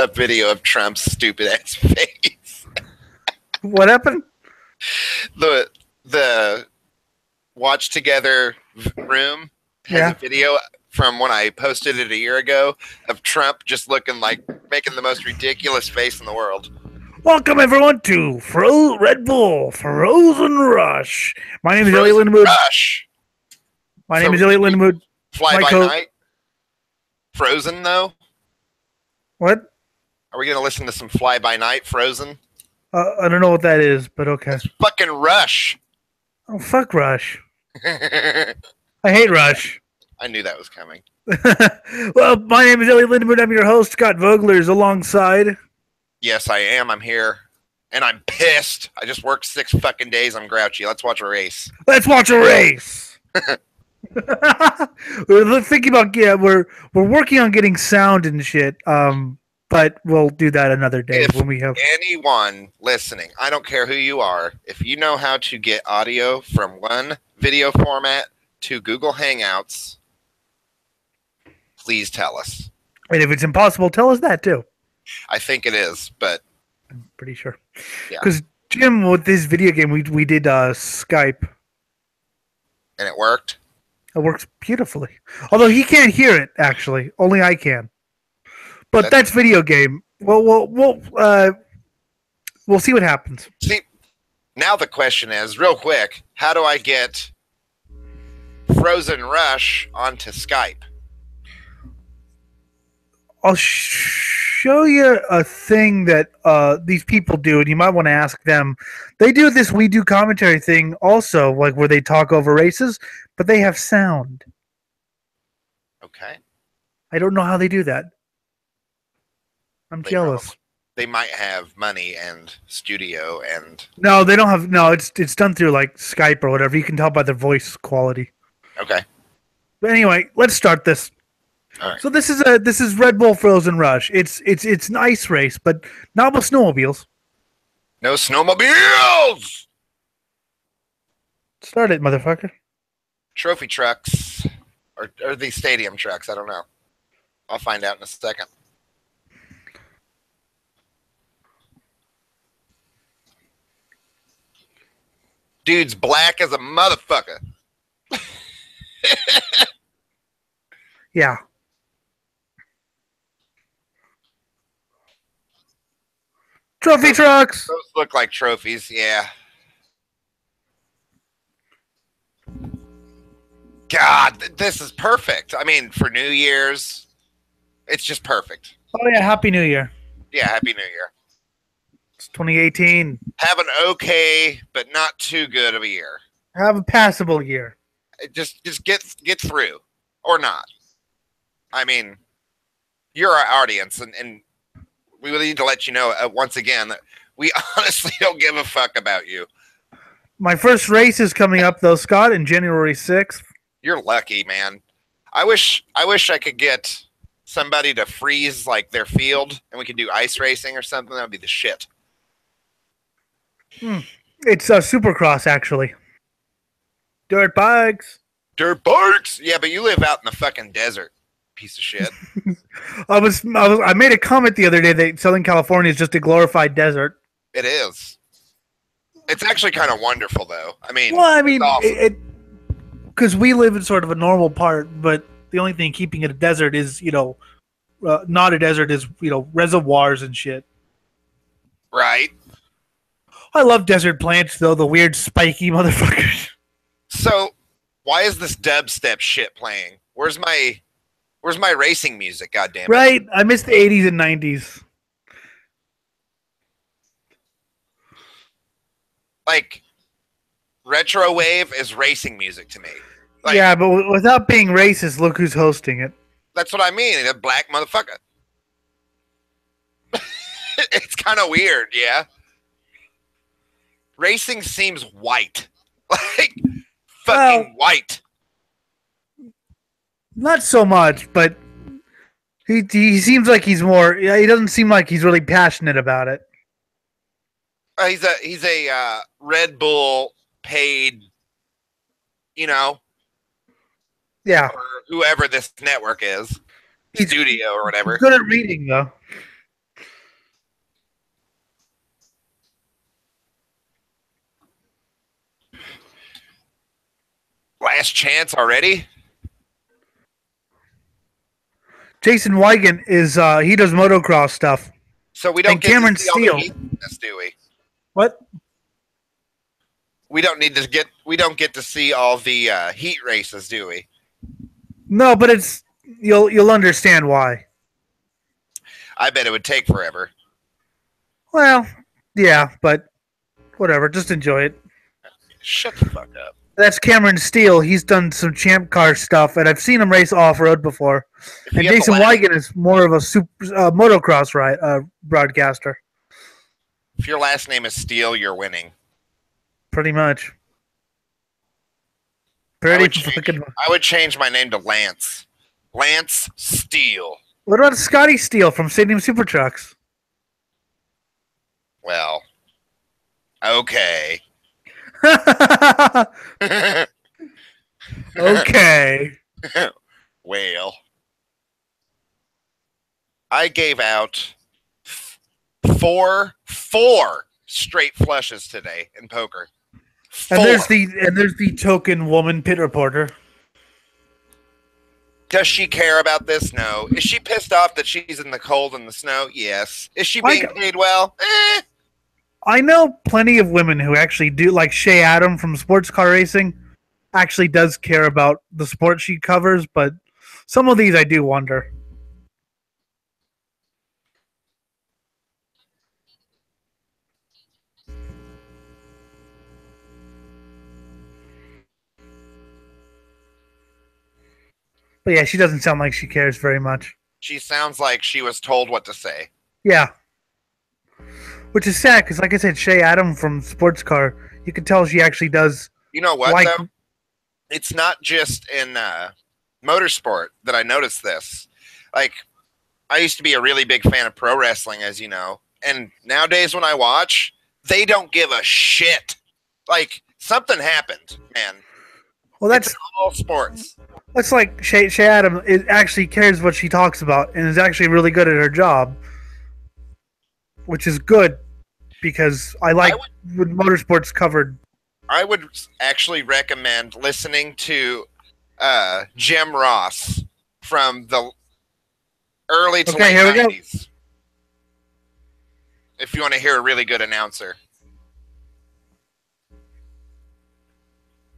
a video of Trump's stupid ass face. What happened? The watch together room has a video from when I posted it a year ago of Trump just looking like making the most ridiculous face in the world. Welcome everyone to Red Bull Frozen Rush. My name is Elliot Lindemood. Rush. My name is Elliot Lindemood. Fly by night. Frozen though. What? Are we gonna listen to some Fly by Night Frozen? I don't know what that is, but okay. It's fucking Rush. Oh fuck Rush. I hate Rush. I knew that was coming. Well, my name is Elliot Lindemood. I'm your host. Scott Vogler is alongside. Yes, I am. I'm here. And I'm pissed. I just worked 6 fucking days. I'm grouchy. Let's watch a race. Let's watch a race. We're thinking about we're working on getting sound and shit. But we'll do that another day when we have anyone listening. I don't care who you are. If you know how to get audio from one video format to Google Hangouts, please tell us. And if it's impossible, tell us that too. I think it is, but I'm pretty sure. Yeah. Because Jim, with this video game, we did Skype, and it worked. It works beautifully. Although he can't hear it, actually, only I can. But that's video game. Well, we'll see what happens. See, now the question is, real quick, how do I get Frozen Rush onto Skype? I'll show you a thing that these people do, and you might want to ask them. They do this We Do commentary thing also, like where they talk over races, but they have sound. Okay. I don't know how they do that. I'm jealous. They might have money and studio and... No, they don't have... No, it's done through like Skype or whatever. You can tell by their voice quality. Okay. But anyway, let's start this. All right. So this is Red Bull Frozen Rush. It's an ice race, but not with snowmobiles. No snowmobiles! Start it, motherfucker. Trophy trucks. Or the stadium trucks, I don't know. I'll find out in a second. Dude's black as a motherfucker. Yeah. Trophy trucks. Those look like trophies, yeah. God, this is perfect. I mean, for New Year's, it's just perfect. Oh yeah, Happy New Year. Yeah, Happy New Year. It's 2018. Have an okay, but not too good of a year. Have a passable year. Just get through, or not. I mean, you're our audience, and we really need to let you know once again that we honestly don't give a fuck about you. My first race is coming up though, Scott, in January 6th. You're lucky, man. I wish I could get somebody to freeze like their field, and we could do ice racing or something. That would be the shit. It's Supercross, actually. Dirt bikes. Dirt bikes. Yeah, but you live out in the fucking desert, piece of shit. I made a comment the other day that Southern California is just a glorified desert. It is. It's actually kind of wonderful, though. I mean, because we live in sort of a normal part, but the only thing keeping it a desert is, not a desert is, reservoirs and shit. Right. I love desert plants, though, the weird spiky motherfuckers. So, why is this dubstep shit playing? Where's my racing music, goddammit? Right, I miss the 80s and 90s. Like, retro wave is racing music to me. Like, yeah, but without being racist, look who's hosting it. That's what I mean, a black motherfucker. It's kind of weird, yeah? Racing seems white. Like, fucking white. Not so much, but he seems like he's more... He doesn't seem like he's really passionate about it. He's a Red Bull paid, Yeah. Or whoever this network is. Studio or whatever. He's good at reading, though. Last chance already? Jason Wigan is he does motocross stuff. So we don't And get Cameron to see all the Steele. heat in this, do we? What? We don't get to see all the heat races, do we? No, but it's you'll understand why. I bet it would take forever. Well, yeah, but whatever. Just enjoy it. Shut the fuck up. That's Cameron Steele. He's done some champ car stuff, and I've seen him race off road before. And Jason Wigan is more of a motocross broadcaster. If your last name is Steele, you're winning. Pretty much. I would change my name to Lance. Lance Steele. What about Scotty Steele from Stadium Super Trucks? Well, okay. Okay. Well, I gave out four straight flushes today in poker. And there's the token woman pit reporter. Does she care about this? No. Is she pissed off that she's in the cold and the snow? Yes. Is she being paid well? I know plenty of women who actually do, like Shay Adam from Sports Car Racing, actually does care about the sport she covers, but some of these I do wonder. But yeah, she doesn't sound like she cares very much. She sounds like she was told what to say. Yeah. Which is sad, because like I said, Shay Adam from Sports Car, you can tell she actually does. You know what, though? It's not just in motorsport that I noticed this. Like, I used to be a really big fan of pro wrestling, as you know. And nowadays when I watch, they don't give a shit. Like, something happened, man. Well, that's all sports. That's like Shay Adam actually cares what she talks about and is actually really good at her job, which is good because I like when motorsports covered. I would actually recommend listening to Jim Ross from the early to late 90s. If you want to hear a really good announcer.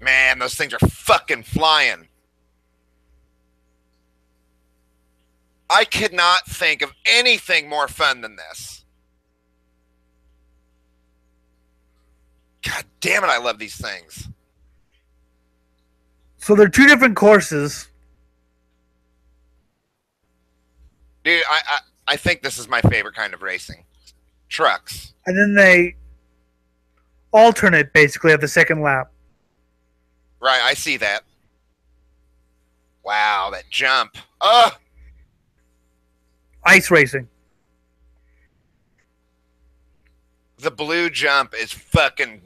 Man, those things are fucking flying. I could not think of anything more fun than this. God damn it, I love these things. So they're two different courses. Dude, I think this is my favorite kind of racing. Trucks. And then they alternate basically at the second lap. Right, I see that. Wow, that jump. Ice racing. The blue jump is fucking...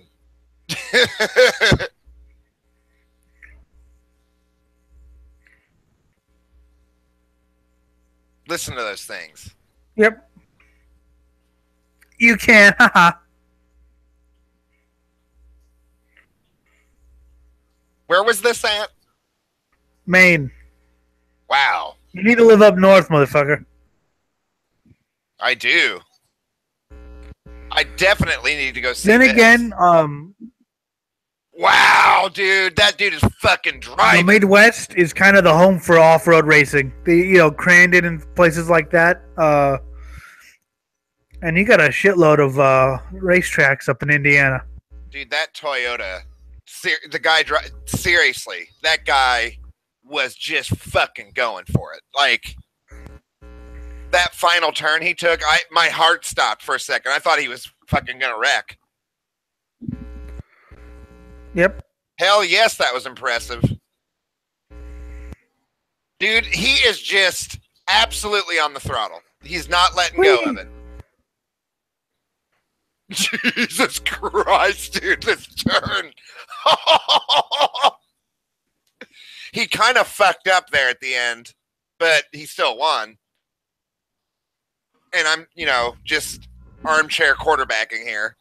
Listen to those things. Yep. You can, haha. Where was this at? Maine. Wow. You need to live up north, motherfucker. I do. I definitely need to go see Then this. again, wow, dude. That dude is fucking driving. The Midwest is kind of the home for off-road racing. Crandon and places like that. And you got a shitload of racetracks up in Indiana. Dude, that Toyota... the guy, seriously, that guy was just fucking going for it. Like, that final turn he took, my heart stopped for a second. I thought he was fucking gonna wreck. Yep. Hell yes, that was impressive. Dude, he is just absolutely on the throttle. He's not letting go of it. Jesus Christ, dude, this turn. He kind of fucked up there at the end, but he still won. And I'm, just armchair quarterbacking here.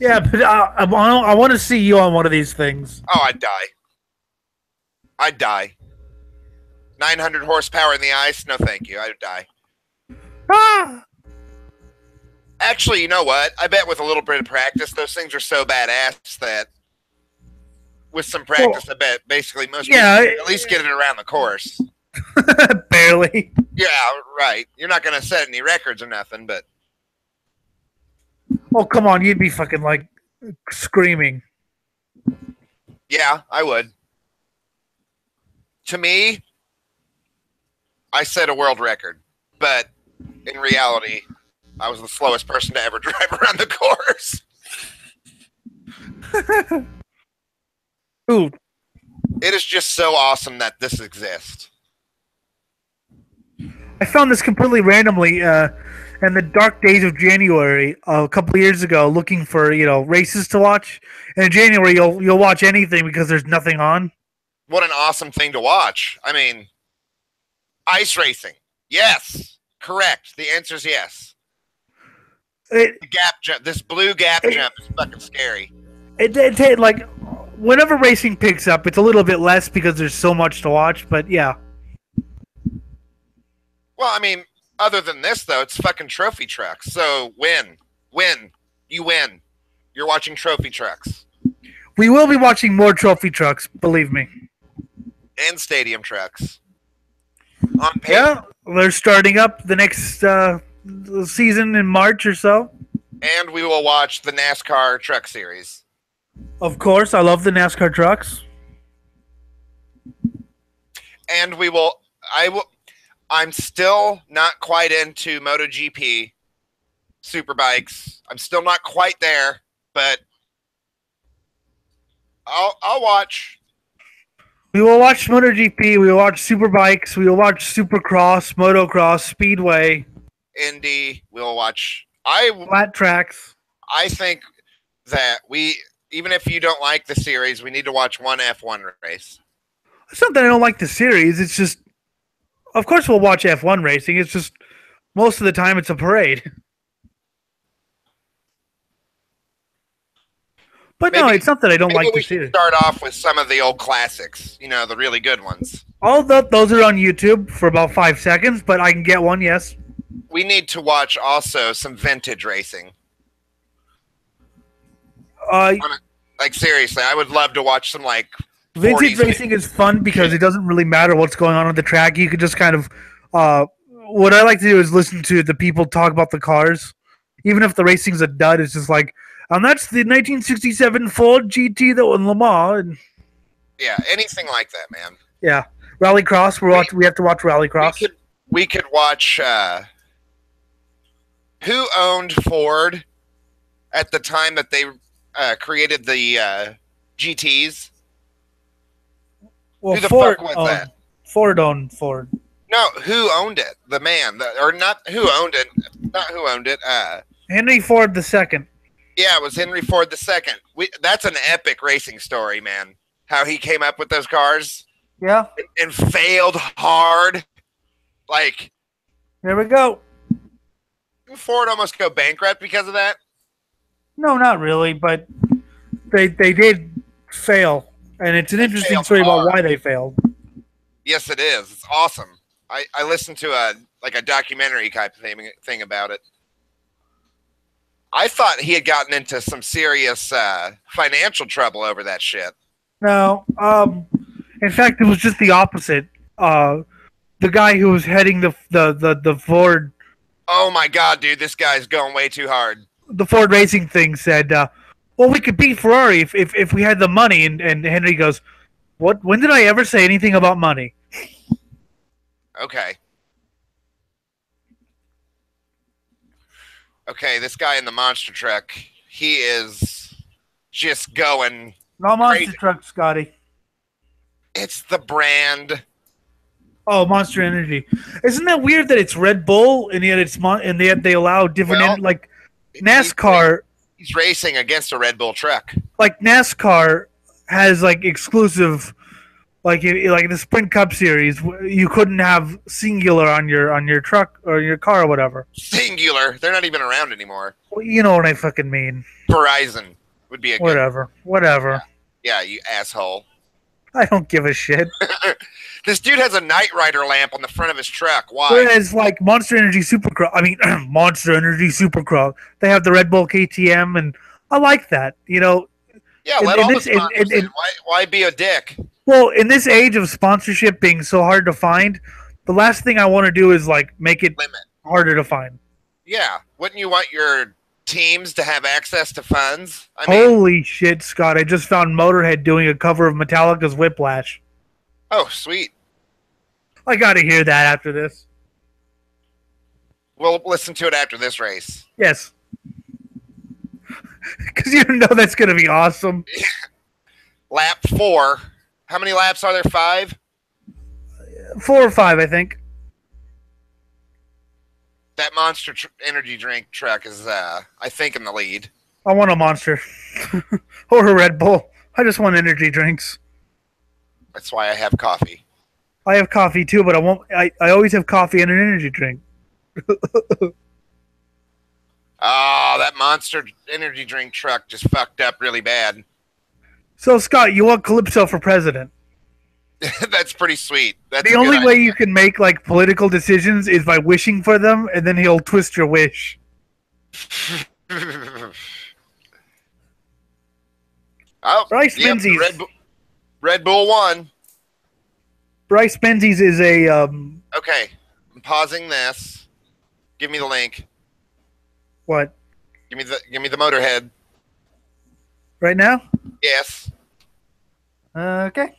Yeah, but I want to see you on one of these things. Oh, I'd die. I'd die. 900 horsepower in the ice? No, thank you. I'd die. Ah! Actually, you know what? I bet with a little bit of practice, those things are so badass that with some practice, I bet basically most people at least get it around the course. Barely. Yeah, right. You're not going to set any records or nothing, but... Oh, come on. You'd be fucking, like, screaming. Yeah, I would. To me, I set a world record, but in reality, I was the slowest person to ever drive around the course. Ooh. It is just so awesome that this exists. I found this completely randomly in the dark days of January a couple of years ago, looking for races to watch. And in January, you'll watch anything because there's nothing on. What an awesome thing to watch! I mean, ice racing. Yes, correct. The answer is yes. The gap jump. This blue gap jump is fucking scary. It like whenever racing picks up, it's a little bit less because there's so much to watch. But yeah. Well, I mean, other than this, though, it's fucking trophy trucks. So win. You win. You're watching trophy trucks. We will be watching more trophy trucks, believe me. And stadium trucks. Yeah, they're starting up the next season in March or so. And we will watch the NASCAR Truck Series. Of course, I love the NASCAR trucks. And I'm still not quite into MotoGP superbikes. I'm still not quite there, but I'll watch. We will watch MotoGP. We will watch superbikes. We will watch Supercross, Motocross, Speedway, Indy. We'll watch flat tracks. I think that even if you don't like the series, we need to watch one F1 race. It's not that I don't like the series. It's just, of course, we'll watch F1 racing. It's just most of the time it's a parade. But maybe, no, it's not that I don't like the series. Start off with some of the old classics, the really good ones. All those are on YouTube for about 5 seconds, but I can get one, yes. We need to watch also some vintage racing. Like seriously, I would love to watch some like vintage racing is fun because it doesn't really matter what's going on the track. You could just kind of what I like to do is listen to the people talk about the cars. Even if the racing's a dud, it's just like, and that's the 1967 Ford GT that won Le Mans. And yeah, anything like that, man. Yeah, Rallycross. We have to watch Rallycross. We could watch. Who owned Ford at the time that they created the GTs? Well, who the fuck was that? Ford owned Ford. No, who owned it? The man, or not? Who owned it? Not who owned it. Henry Ford II. Yeah, it was Henry Ford II. That's an epic racing story, man. How he came up with those cars. Yeah. And failed hard. Like. There we go. Did Ford almost go bankrupt because of that? No, not really, but they did fail. And it's an interesting story about why they failed. Yes, it is. It's awesome. I listened to a documentary type thing about it. I thought he had gotten into some serious financial trouble over that shit. No. In fact, it was just the opposite. The guy who was heading the Ford. Oh my God, dude! This guy's going way too hard. The Ford racing thing said, "Well, we could beat Ferrari if we had the money." And Henry goes, "What? When did I ever say anything about money?" Okay. Okay, this guy in the monster truck, he is just going. No monster truck, Scotty. It's the brand. Oh, Monster Energy. Isn't that weird that it's Red Bull and yet yet they allow different like NASCAR? He's racing against a Red Bull truck. Like NASCAR has like exclusive Like the Sprint Cup Series, you couldn't have singular on your truck or your car or whatever. Singular. They're not even around anymore. Well, you know what I fucking mean. Verizon would be a good. Whatever. Yeah, you asshole. I don't give a shit. This dude has a Knight Rider lamp on the front of his truck. Why? Whereas, like Monster Energy Supercross, Monster Energy Supercross, they have the Red Bull KTM, and I like that. You know. Yeah, let all the sponsors in. Why be a dick? Well, in this age of sponsorship being so hard to find, the last thing I want to do is like make it harder to find. Yeah, wouldn't you want your teams to have access to funds? Holy shit, Scott! I just found Motorhead doing a cover of Metallica's Whiplash. Oh, sweet! I got to hear that after this. We'll listen to it after this race. Yes, because you know that's going to be awesome. Lap 4. How many laps are there? 5? 4 or 5, I think. That Monster Energy drink truck is, I think, in the lead. I want a Monster. Or a Red Bull. I just want energy drinks. That's why I have coffee. I have coffee too, but I always have coffee and an energy drink. Oh, that Monster Energy drink truck just fucked up really bad. So, Scott, you want Calypso for president? That's pretty sweet. That's the only way you can make like political decisions is by wishing for them, and then he'll twist your wish. Oh, Bryce Menzies. Red Bull won. Bryce Menzies is a. Okay, I'm pausing this. Give me the link. What? Give me the Motorhead. Right now? Yes. Okay.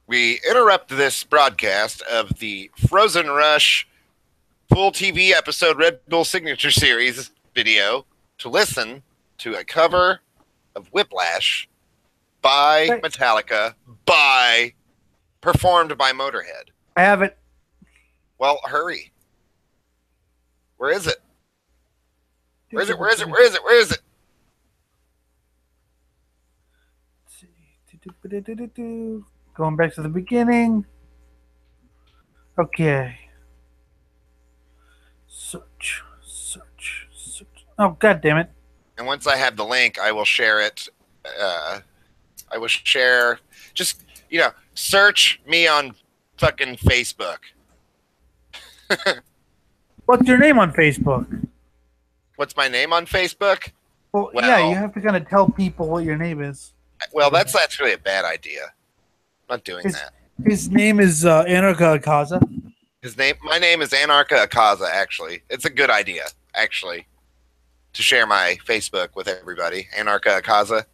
We interrupt this broadcast of the Frozen Rush full TV episode Red Bull Signature Series video to listen to a cover of Whiplash by Metallica performed by Motorhead. I have it. Well, hurry. Where is it? Where is it? Where is it? Where is it? Where is it? Going back to the beginning. Okay. Search. Oh, God damn it. And once I have the link, I will share it. I will share. Just, search me on fucking Facebook. What's your name on Facebook? What's my name on Facebook? Well, yeah, you have to kind of tell people what your name is. Well, that's actually a bad idea. I'm not doing that. His name is Anarcha Akaza. My name is Anarcha Akaza, actually. It's a good idea, actually, to share my Facebook with everybody. Anarcha Akaza.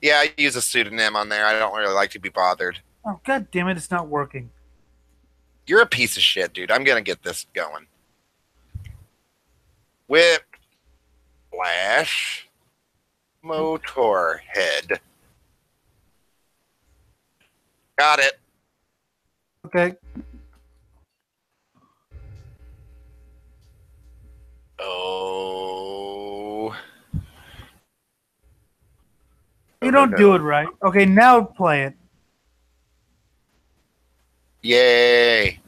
Yeah, I use a pseudonym on there. I don't really like to be bothered. Oh, God damn it, it's not working. You're a piece of shit, dude. I'm going to get this going. Whiplash Motorhead. Got it. Okay. Oh. You don't do it right. Okay, now play it. Yay.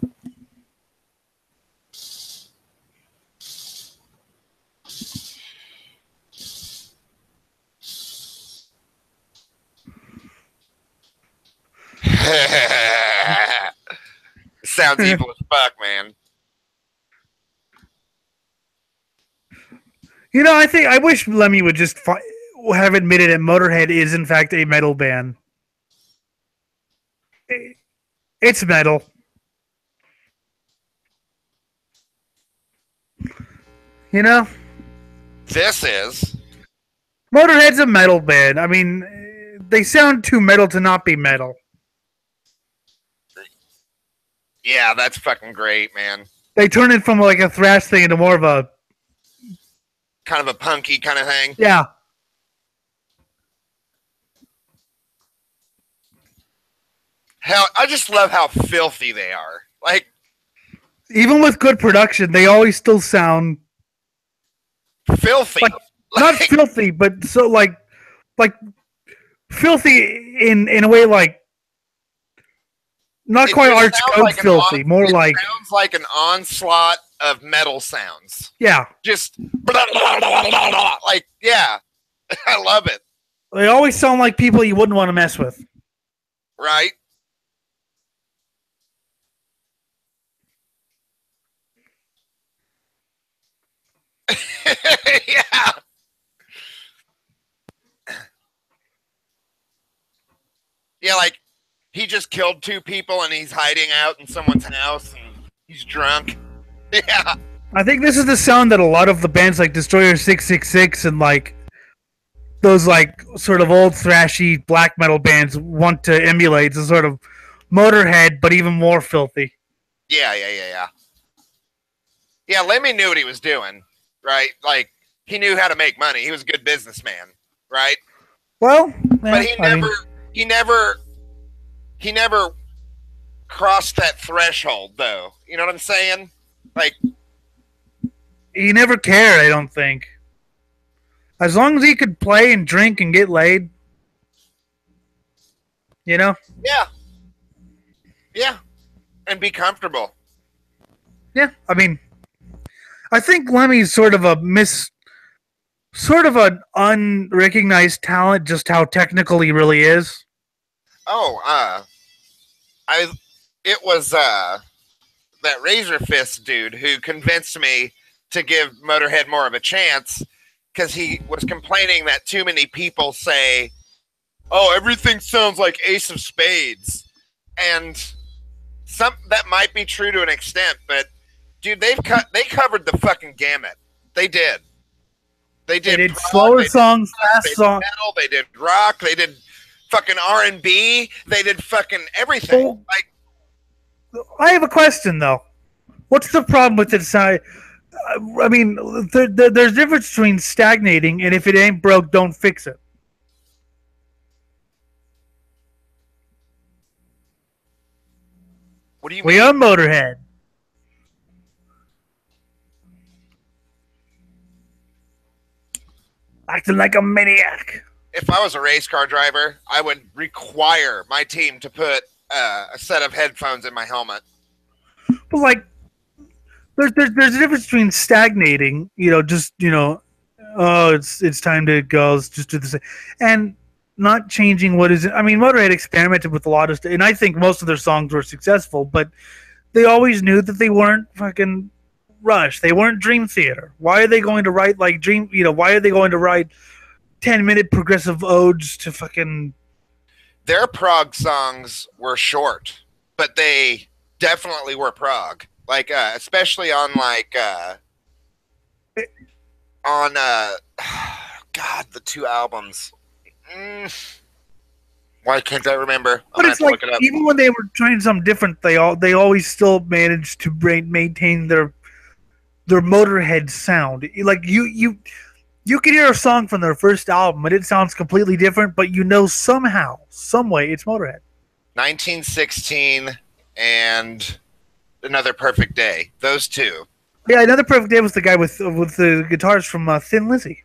Sounds evil as fuck, man. I wish Lemmy would just have admitted that Motorhead is in fact a metal band. It's metal. This is. Motorhead's a metal band. I mean, they sound too metal to not be metal. Yeah, that's fucking great, man. They turn it from like a thrash thing into more of a kind of a punky kind of thing. Yeah. Hell, I just love how filthy they are. Like, even with good production, they always still sound filthy. Not filthy, but so like filthy in a way like Not It quite just arch sounds code like filthy, more it like sounds like an onslaught of metal sounds. yeah. Just like yeah, I love it. They always sound like people you wouldn't want to mess with. Right? Yeah. Yeah, like he just killed 2 people and he's hiding out in someone's house and he's drunk. Yeah. I think this is the sound that a lot of the bands like Destroyer 666 and like those like sort of old thrashy black metal bands want to emulate. It's a sort of Motorhead, but even more filthy. Yeah. Yeah, Lemmy knew what he was doing, right? Like he knew how to make money. He was a good businessman, right? Well, But he never crossed that threshold though. You know what I'm saying? Like he never cared, I don't think. As long as he could play and drink and get laid, you know? Yeah. And be comfortable. Yeah, I mean, I think Lemmy's sort of an unrecognized talent, just how technical he really is. Oh, it was that Razor Fist dude who convinced me to give Motorhead more of a chance because he was complaining that too many people say, "Oh, everything sounds like Ace of Spades," and that might be true to an extent, but dude, they covered the fucking gamut. They did. They did prog, slower songs, fast songs. Metal, they did rock. They did fucking R&B. They did fucking everything. Well, I have a question though. What's the problem with this? I mean, there's a difference between stagnating and if it ain't broke, don't fix it. What do you mean? We are Motorhead. Acting like a maniac. If I was a race car driver, I would require my team to put a set of headphones in my helmet. But like, there's a difference between stagnating, oh, it's time to go, let's just do this, and not changing what is. I mean, Motorhead experimented with a lot of stuff, and I think most of their songs were successful, but they always knew that they weren't fucking Rush. They weren't Dream Theater. Why are they going to write like Dream? Why are they going to write 10-minute progressive odes to fucking? Their prog songs were short, but they definitely were prog. Like, especially on like, God, the 2 albums. Why can't I remember? But it's like even when they were trying something different, they always still managed to maintain their Motorhead sound. Like you could hear a song from their first album and it sounds completely different, but somehow, some way, it's Motorhead. 1916 and Another Perfect Day. Those 2. Yeah, Another Perfect Day was the guy with the guitars from Thin Lizzy.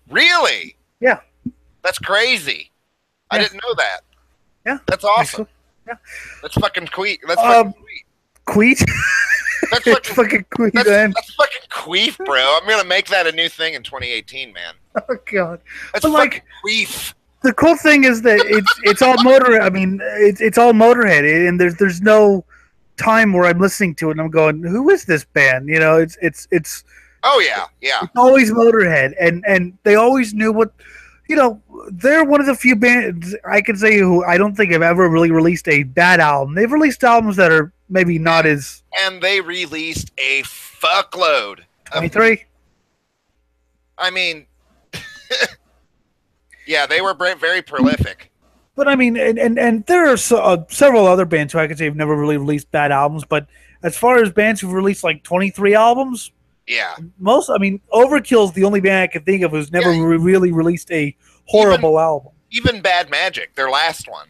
Really? Yeah. That's crazy. Yeah. I didn't know that. Yeah. That's awesome. Yeah. That's fucking sweet. That's fucking sweet. Queef? That's fucking queef, man. That's fucking queef, bro. I'm gonna make that a new thing in 2018, man. Oh god. That's fucking like queef. The cool thing is that it's all Motorhead. I mean, it's all Motorhead, and there's no time where I'm listening to it and I'm going, who is this band? It's. Oh yeah. It's always Motorhead, and they always knew what. They're one of the few bands I can say who I don't think have ever really released a bad album. They've released albums that are maybe not as. And they released a fuckload. 23. I mean, yeah, they were very prolific. But I mean, and there are several other bands who I could say have never really released bad albums. But as far as bands who've released like 23 albums. Yeah. Overkill's the only band I can think of who's never really released a horrible album. Even Bad Magic, their last one.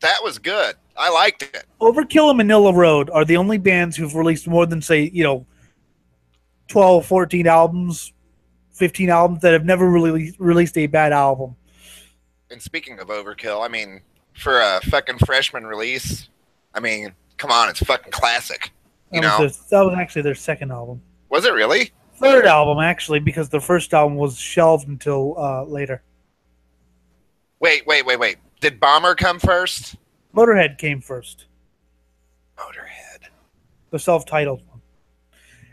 That was good. I liked it. Overkill and Manila Road are the only bands who've released more than, say, 12, 14 albums, 15 albums that have never really released a bad album. And speaking of Overkill, I mean, for a fucking freshman release, I mean, come on, it's fucking classic. That was actually their second album. Was it really? Third album, actually, because the first album was shelved until later. Wait. Did Bomber come first? Motorhead came first. Motorhead. The self-titled one.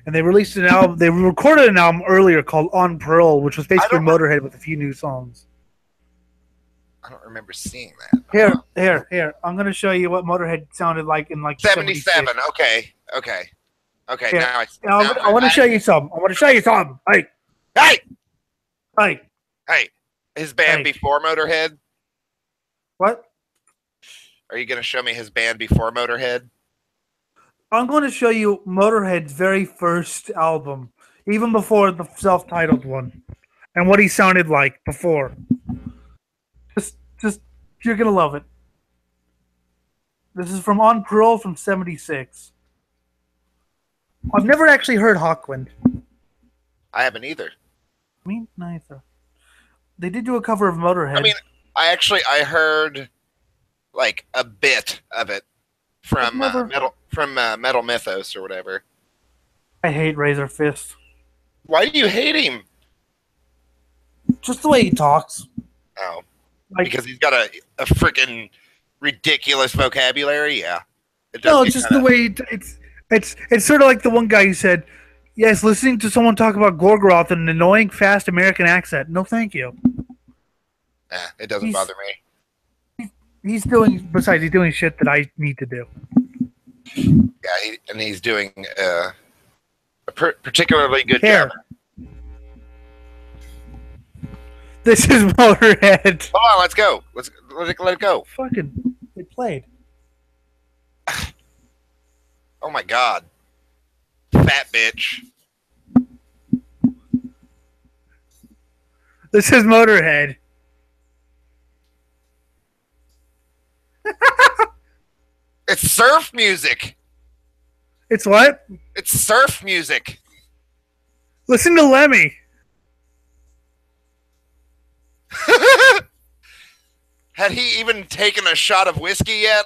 And they released an album. They recorded an album earlier called On Parole, which was basically Motorhead with a few new songs. I don't remember seeing that. Here. I'm going to show you what Motorhead sounded like in like 77. Okay. Yeah. Now I want to show you something. Hey. His band before Motorhead? What? Are you going to show me his band before Motorhead? I'm going to show you Motorhead's very first album, even before the self-titled one, and what he sounded like before. Just you're going to love it. This is from On Parole from 76. I've never actually heard Hawkwind. I haven't either. Me neither. They did do a cover of Motorhead. I mean, I heard like a bit of it from Metal Mythos or whatever. I hate Razor Fist. Why do you hate him? Just the way he talks. Oh, because he's got a freaking ridiculous vocabulary. Yeah. No, just the way it's sort of like the one guy who said, "Yes, listening to someone talk about Gorgoroth in an annoying, fast American accent. No, thank you." It doesn't bother me. He's doing shit that I need to do. Yeah, he's doing a particularly good job. This is Motorhead. Hold on, let's go. Let's let it go. Fucking, they played. Oh my god, fat bitch. This is Motorhead. It's surf music. It's what? It's surf music. Listen to Lemmy. Had he even taken a shot of whiskey yet?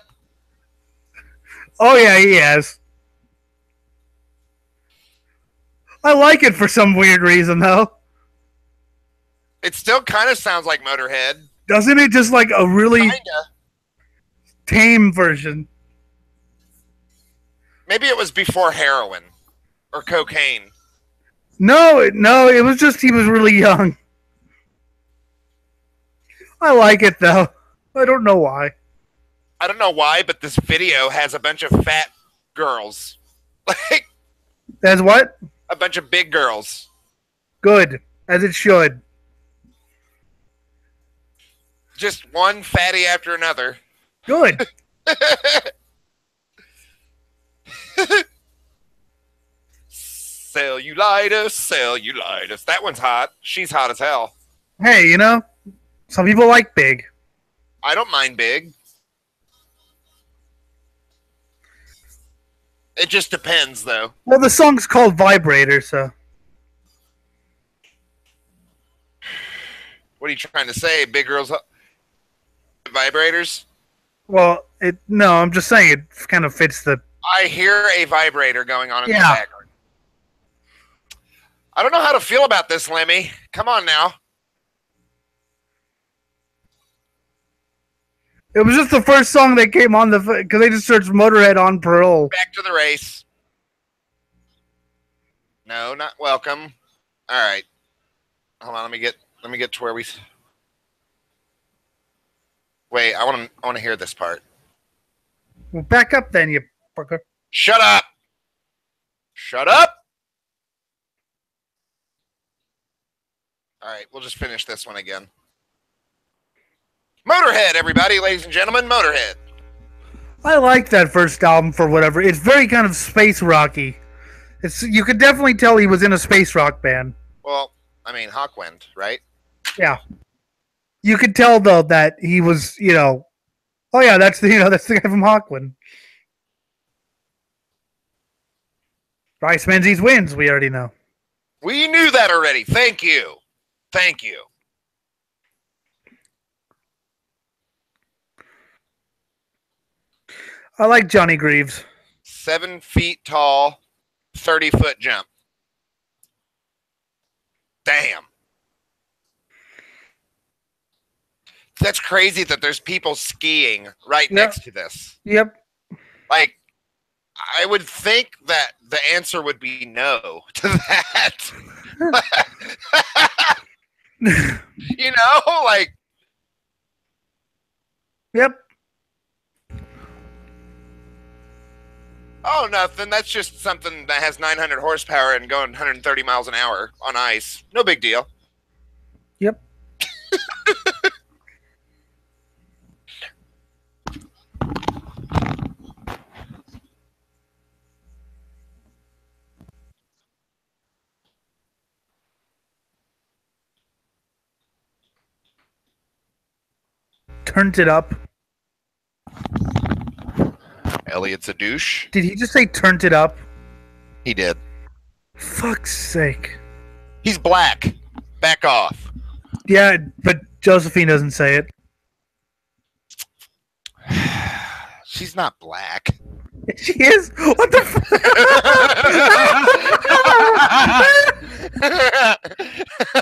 Oh yeah, he has. I like it for some weird reason, though. It still kind of sounds like Motorhead. Doesn't it? Just like a really tame version. Maybe it was before heroin or cocaine. No, it was just he was really young. I like it, though. I don't know why. I don't know why, but this video has a bunch of fat girls. Like, as what? A bunch of big girls. Good, as it should. Just one fatty after another. Good. Cellulitis. That one's hot. She's hot as hell. Hey, you know, some people like big. I don't mind big. It just depends, though. Well, the song's called Vibrator, so. What are you trying to say? Big girls vibrators? Well, no, I'm just saying it kind of fits the... I hear a vibrator going on in the background. I don't know how to feel about this, Lemmy. Come on now. It was just the first song that came on because they just searched Motorhead On Parole. Back to the race. No, not welcome. All right. Hold on, let me get to where we... Wait, I want to hear this part. Well, back up then, you fucker. Shut up. Shut up. All right, we'll just finish this one again. Motorhead, everybody, ladies and gentlemen, Motorhead. I like that first album for whatever. It's very kind of space rocky. You could definitely tell he was in a space rock band. Well, I mean, Hawkwind, right? Yeah. You could tell though that he was, oh yeah, that's the guy from Hawkwind. Bryce Menzies wins, we already know. We knew that already. Thank you. Thank you. I like Johnny Greaves. 7 feet tall, 30-foot jump. Damn. That's crazy that there's people skiing right next to this. Yep. Like, I would think that the answer would be no to that. You know, like. Yep. Oh, nothing. That's just something that has 900 horsepower and going 130 miles an hour on ice. No big deal. Yep. Turned it up. Elliot's a douche. Did he just say turned it up? He did. Fuck's sake. He's black. Back off. Yeah, but Josephine doesn't say it. She's not black. She is? What the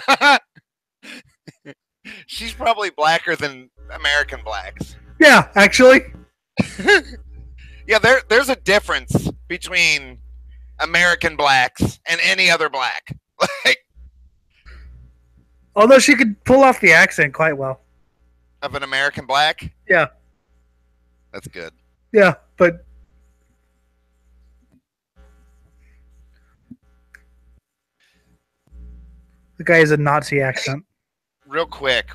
fuck? She's probably blacker than American blacks. Yeah, actually. Yeah, there's a difference between American blacks and any other black. Like, although she could pull off the accent quite well. Of an American black? Yeah. That's good. Yeah, but the guy has a Nazi accent. Real quick.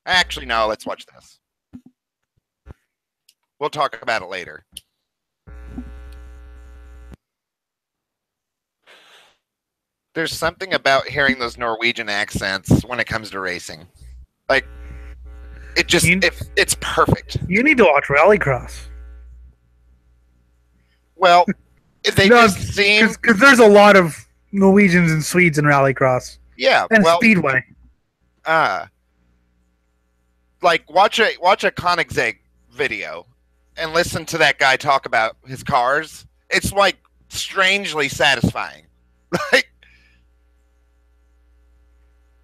Actually, no, let's watch this. We'll talk about it later. There's something about hearing those Norwegian accents when it comes to racing. Like, it just, it's perfect. You need to watch Rallycross. Well, they just seem... Because there's a lot of Norwegians and Swedes in Rallycross. Yeah. And Speedway. Like, watch a Koenigsegg video and listen to that guy talk about his cars. It's, like, strangely satisfying. Like,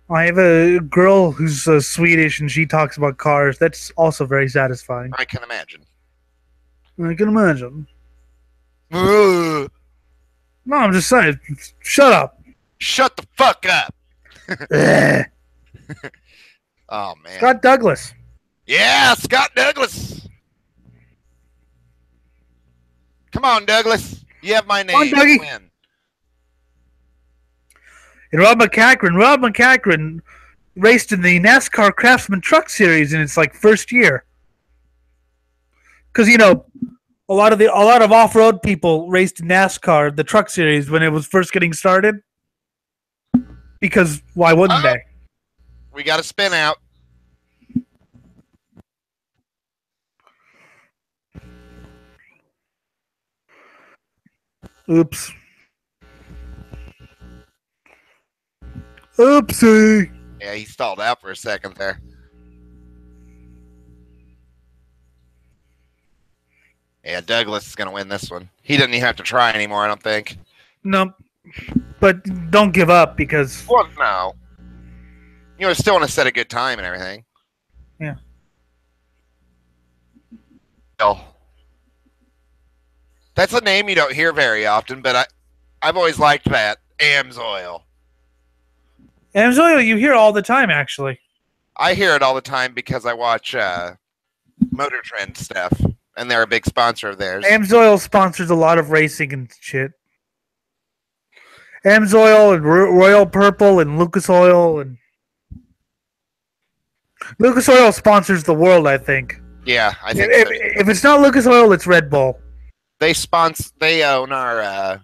I have a girl who's Swedish, and she talks about cars. That's also very satisfying. I can imagine. I can imagine. No, I'm just saying. Shut up. Shut the fuck up. Oh, man. Scott Douglas. Yeah, Scott Douglas. Come on, Douglas. You have my name. Come on, Dougie. Win. And Rob McCachran raced in the NASCAR Craftsman Truck Series in its first year. Because a lot of off-road people raced in NASCAR, the Truck Series, when it was first getting started. Because why wouldn't they? We got to spin out. Oops. Oopsie. Yeah, he stalled out for a second there. Yeah, Douglas is going to win this one. He doesn't even have to try anymore, I don't think. No, but don't give up because... Well, no. Still want to set a good time and everything. Yeah. Well, that's a name you don't hear very often, but I've always liked that. Amsoil. Amsoil, you hear all the time, actually. I hear it all the time because I watch Motor Trend stuff, and they're a big sponsor of theirs. Amsoil sponsors a lot of racing and shit. Amsoil and Royal Purple and Lucas Oil and Lucas Oil sponsors the world, I think. Yeah, I think so. If it's not Lucas Oil, it's Red Bull. They own our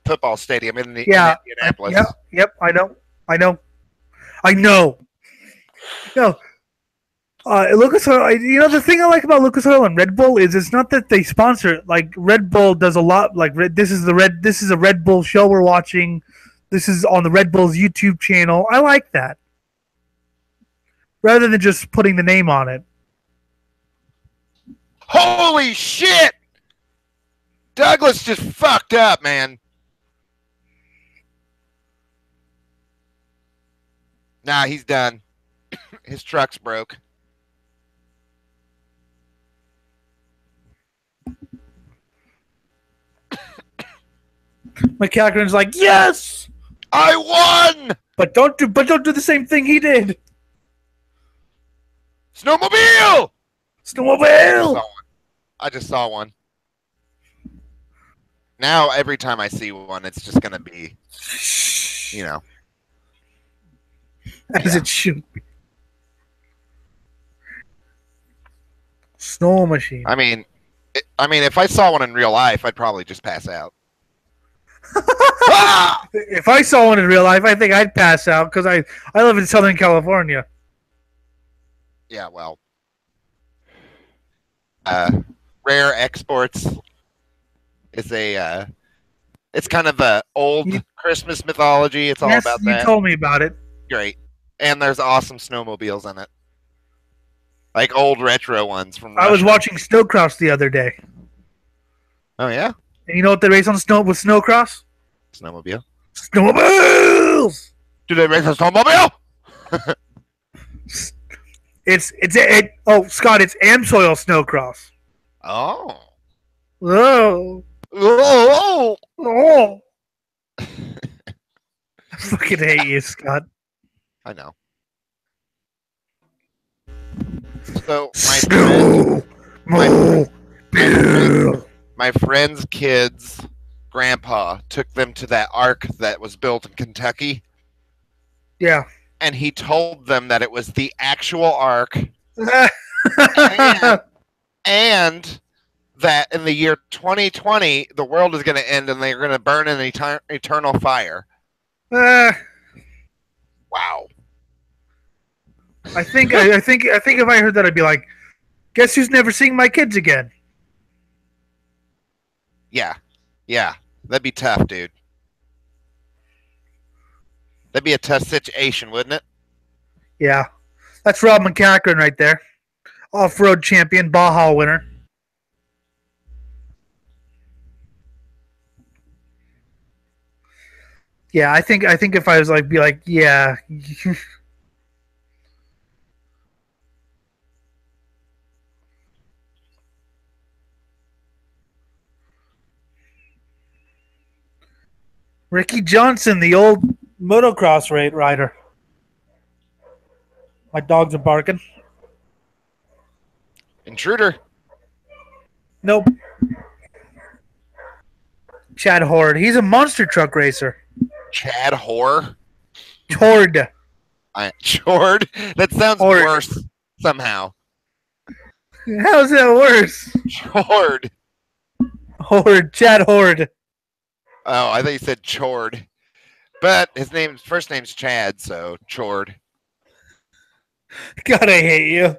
football stadium in Indianapolis. Yep, I know. No. Lucas Oil, the thing I like about Lucas Oil and Red Bull is it's not that they sponsor it. Like Red Bull does a lot. Like this is a Red Bull show we're watching. This is on the Red Bull's YouTube channel. I like that. Rather than just putting the name on it. Holy shit! Douglas just fucked up, man. Nah, he's done. His truck's broke. McCackern's like, yes, I won. but don't do the same thing he did. Snowmobile. Snowmobile. I just saw one. Now every time I see one, it's just gonna be, you know, as it should be. Snow machine. I mean, if I saw one in real life, I'd probably just pass out. Ah! If I saw one in real life, I think I'd pass out because I live in Southern California. Yeah, well, Rare Exports is a it's kind of a old Christmas mythology. It's all about that. You told me about it. Great, and there's awesome snowmobiles in it, like old retro ones from Russia. I was watching Snowcross the other day. Oh yeah, and you know what they race on with Snowcross? Snowmobile. Snowmobiles. Do they race a snowmobile? Oh, Scott, it's Amsoil Snowcross. Oh. Oh. Oh. Oh. I fucking hate you, Scott. I know. So my friend's kids' grandpa took them to that ark that was built in Kentucky. Yeah. And he told them that it was the actual ark. and that in the year 2020, the world is going to end and they're going to burn in eternal fire. Wow. I think if I heard that, I'd be like, guess who's never seeing my kids again? Yeah. That'd be tough, dude. That'd be a tough situation, wouldn't it? Yeah. That's Rob McCackern right there. Off-road champion, Baja winner. Yeah, I think if I was be like, yeah. Ricky Johnson, the old motocross rider. My dogs are barking. Intruder. Nope. Chad Horde. He's a monster truck racer. Chad Horde? Horde. Chord? That sounds worse somehow. How's that worse? Horde. Horde. Chad Horde. Oh, I thought you said Chord. But his first name's Chad, so Chord. God, I hate you.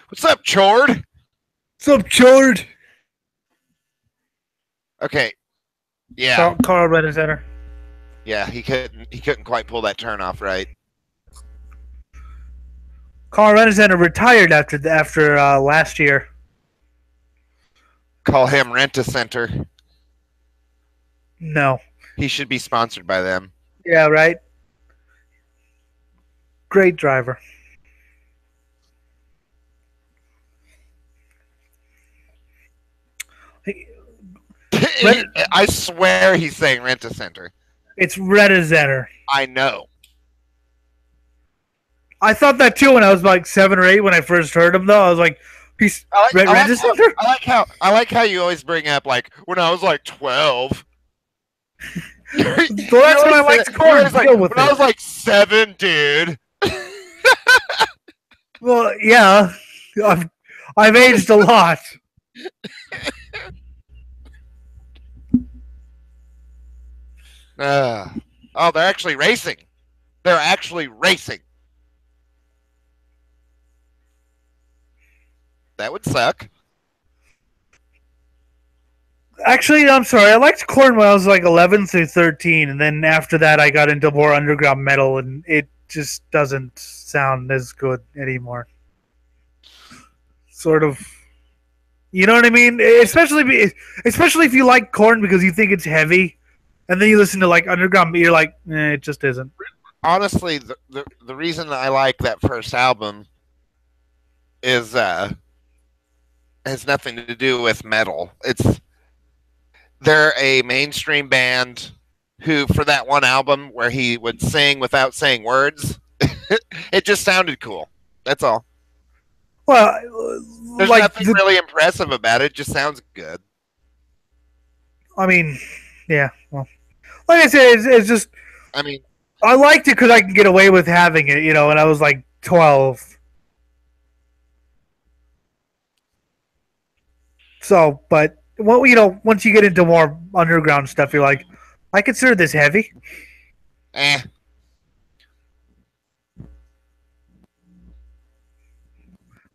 What's up, Chord? What's up, Chord? Okay. Yeah. Carl Renazetter. Yeah, he couldn't quite pull that turn off right. Carl Renazetter retired after last year. Call him Rent-A-Center. No. He should be sponsored by them. Yeah, right. Great driver. I swear he's saying Rent-A-Center. It's Renazetter. I know. I thought that too when I was like 7 or 8 when I first heard him though. I was like, he's Rent-A-Center? I like how you always bring up like when I was like 12. Well, that's when I liked corn. When I was like 7, dude. Well, yeah, I've aged a lot. Oh, they're actually racing. They're actually racing. That would suck. Actually, I'm sorry. I liked corn when I was like 11 through 13, and then after that, I got into more underground metal, and it just doesn't sound as good anymore. Sort of. You know what I mean? Especially if you like Korn because you think it's heavy, and then you listen to like underground, you're like, it just isn't. Honestly, the reason I like that first album is has nothing to do with metal. They're a mainstream band who, for that one album where he would sing without saying words, it just sounded cool. That's all. Well, There's like nothing really impressive about it. It just sounds good. I mean, yeah. Well, like I said, it's just I mean, I liked it because I can get away with having it, and I was like 12. So, but well, once you get into more underground stuff, you're like, I consider this heavy. eh.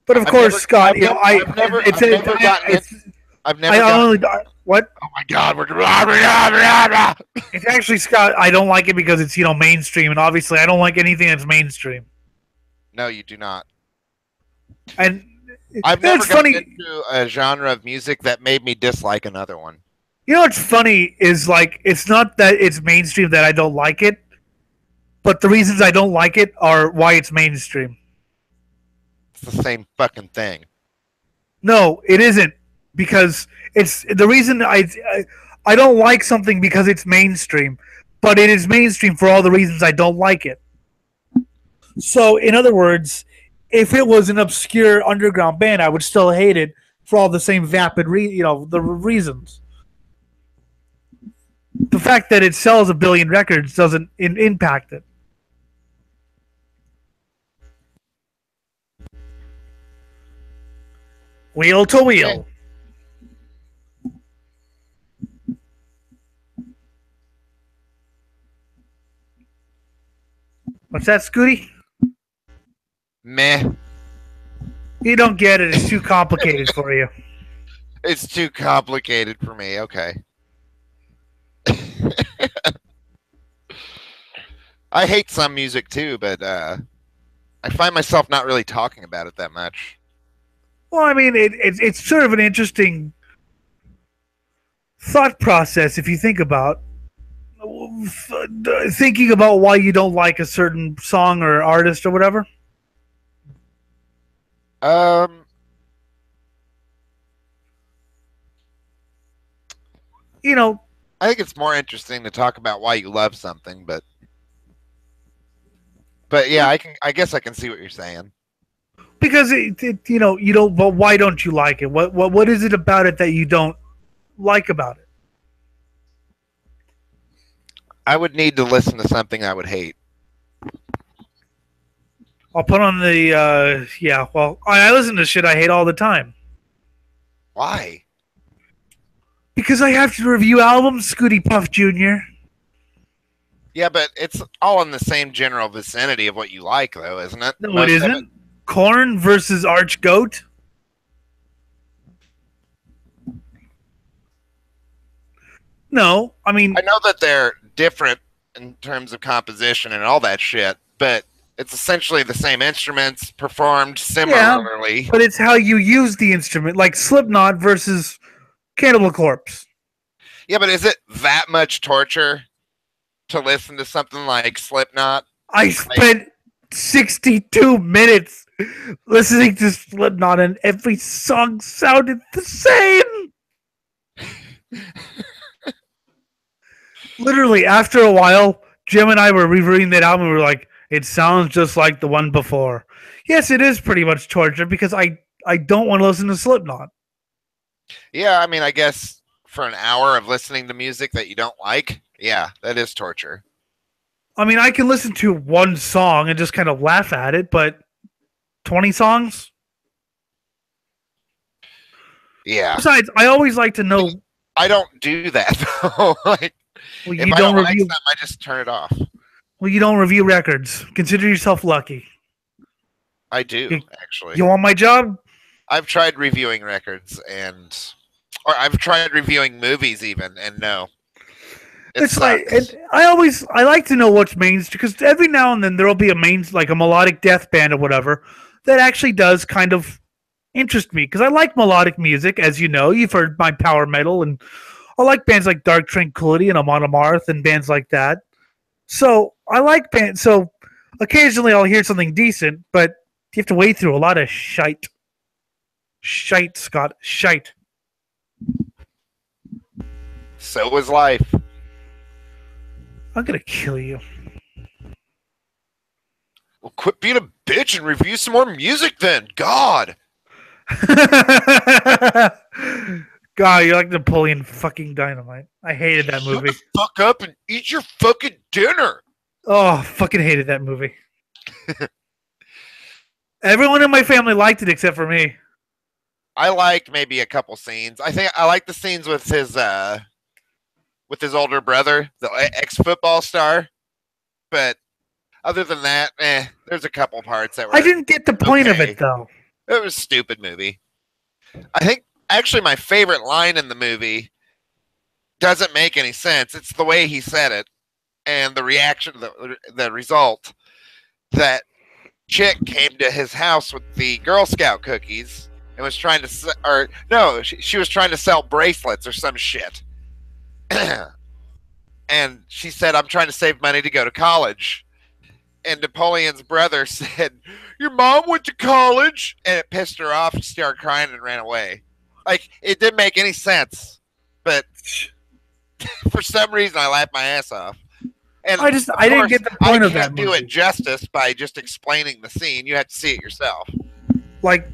But of course, Scott, I've never gotten. What? Oh my God, It's actually, Scott. I don't like it because it's mainstream, and obviously, I don't like anything that's mainstream. No, you do not. And I've never gotten into a genre of music that made me dislike another one. You know what's funny is like it's not that it's mainstream that I don't like it, but the reasons I don't like it are why it's mainstream. It's the same fucking thing. No, it isn't, because it's the reason I don't like something because it's mainstream, but it is mainstream for all the reasons I don't like it. So, in other words, if it was an obscure underground band, I would still hate it for all the same vapid the reasons. The fact that it sells 1 billion records doesn't impact it. Wheel to wheel. What's that, Scooty? Meh. You don't get it. It's too complicated for you. It's too complicated for me. Okay. I hate some music too, but I find myself not really talking about it that much. Well, I mean, it's sort of an interesting thought process if you think about thinking about why you don't like a certain song or artist or whatever. I think it's more interesting to talk about why you love something, but yeah, I guess I can see what you're saying. Because you don't. But why don't you like it? What is it about it that you don't like about it? I would need to listen to something I would hate. I'll put on the yeah. Well, I listen to shit I hate all the time. Why? Because I have to review albums, Scooty Puff Jr. Yeah, but it's all in the same general vicinity of what you like, though, isn't it? No, it isn't. Korn versus Arch Goat. No, I mean, I know that they're different in terms of composition and all that shit, but it's essentially the same instruments performed similarly. Yeah, but it's how you use the instrument, like Slipknot versus Cannibal Corpse. Yeah, but is it that much torture to listen to something like Slipknot? I spent 62 minutes listening to Slipknot, and every song sounded the same. Literally, after a while, Jim and I were reviewing that album, and we were like, it sounds just like the one before. Yes, it is pretty much torture, because I don't want to listen to Slipknot. Yeah, I mean, I guess for an hour of listening to music that you don't like, yeah, that is torture. I mean, I can listen to one song and just kind of laugh at it, but 20 songs? Yeah. Besides, I always like to know. I don't do that, though. Like, well, if I don't like something, I just turn it off. Well, you don't review records. Consider yourself lucky. I do, actually. You want my job? I've tried reviewing records, or I've tried reviewing movies even, and no. It's like I like to know what's mainstream, because every now and then there'll be a melodic death band or whatever that actually does kind of interest me because I like melodic music, as you know. You've heard my power metal, and I like bands like Dark Tranquillity and Amon Amarth and bands like that. So I like bands. So occasionally I'll hear something decent, but you have to wade through a lot of shite. Shite, Scott. Shite. So is life. I'm gonna kill you. Well, quit being a bitch and review some more music then. God. God, you're like Napoleon fucking Dynamite. I hated that movie. Shut the fuck up and eat your fucking dinner. Oh, fucking hated that movie. Everyone in my family liked it except for me. I liked maybe a couple scenes. I think I like the scenes with his older brother, the ex-football star. But other than that, there's a couple parts that were. I didn't get the point of it though. It was a stupid movie. I think actually my favorite line in the movie doesn't make any sense. It's the way he said it and the reaction, the result. That chick came to his house with the Girl Scout cookies and was trying to, she was trying to sell bracelets or some shit. And she said, "I'm trying to save money to go to college." And Napoleon's brother said, "Your mom went to college," and it pissed her off. She started crying and ran away. Like, it didn't make any sense, but for some reason, I laughed my ass off. And I didn't get the point of that movie. I can't do it justice by just explaining the scene. You have to see it yourself. Like,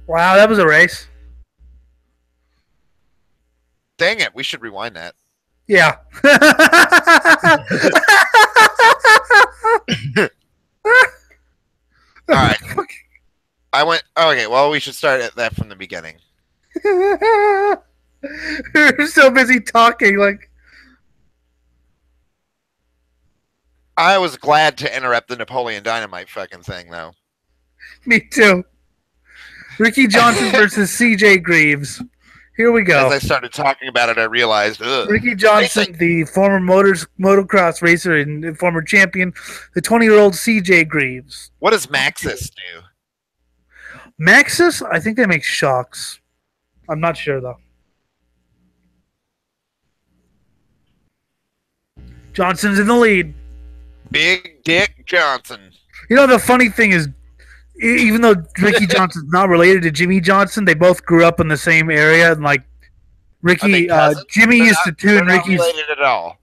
wow, that was a race. Dang it, we should rewind that. Yeah. All right. Okay, well, we should start at that from the beginning. You're so busy talking, like. I was glad to interrupt the Napoleon Dynamite fucking thing, though. Me too. Ricky Johnson versus CJ Greaves. Here we go. As I started talking about it, I realized, Ricky Johnson, the former motocross racer and former champion, the 20-year-old CJ Greaves. What does Maxxis do? Maxxis? I think they make shocks. I'm not sure, though. Johnson's in the lead. Big Dick Johnson. You know, the funny thing is, even though Ricky Johnson's not related to Jimmy Johnson, they both grew up in the same area. And like Ricky, Jimmy used to tune Ricky's. They're not related at all.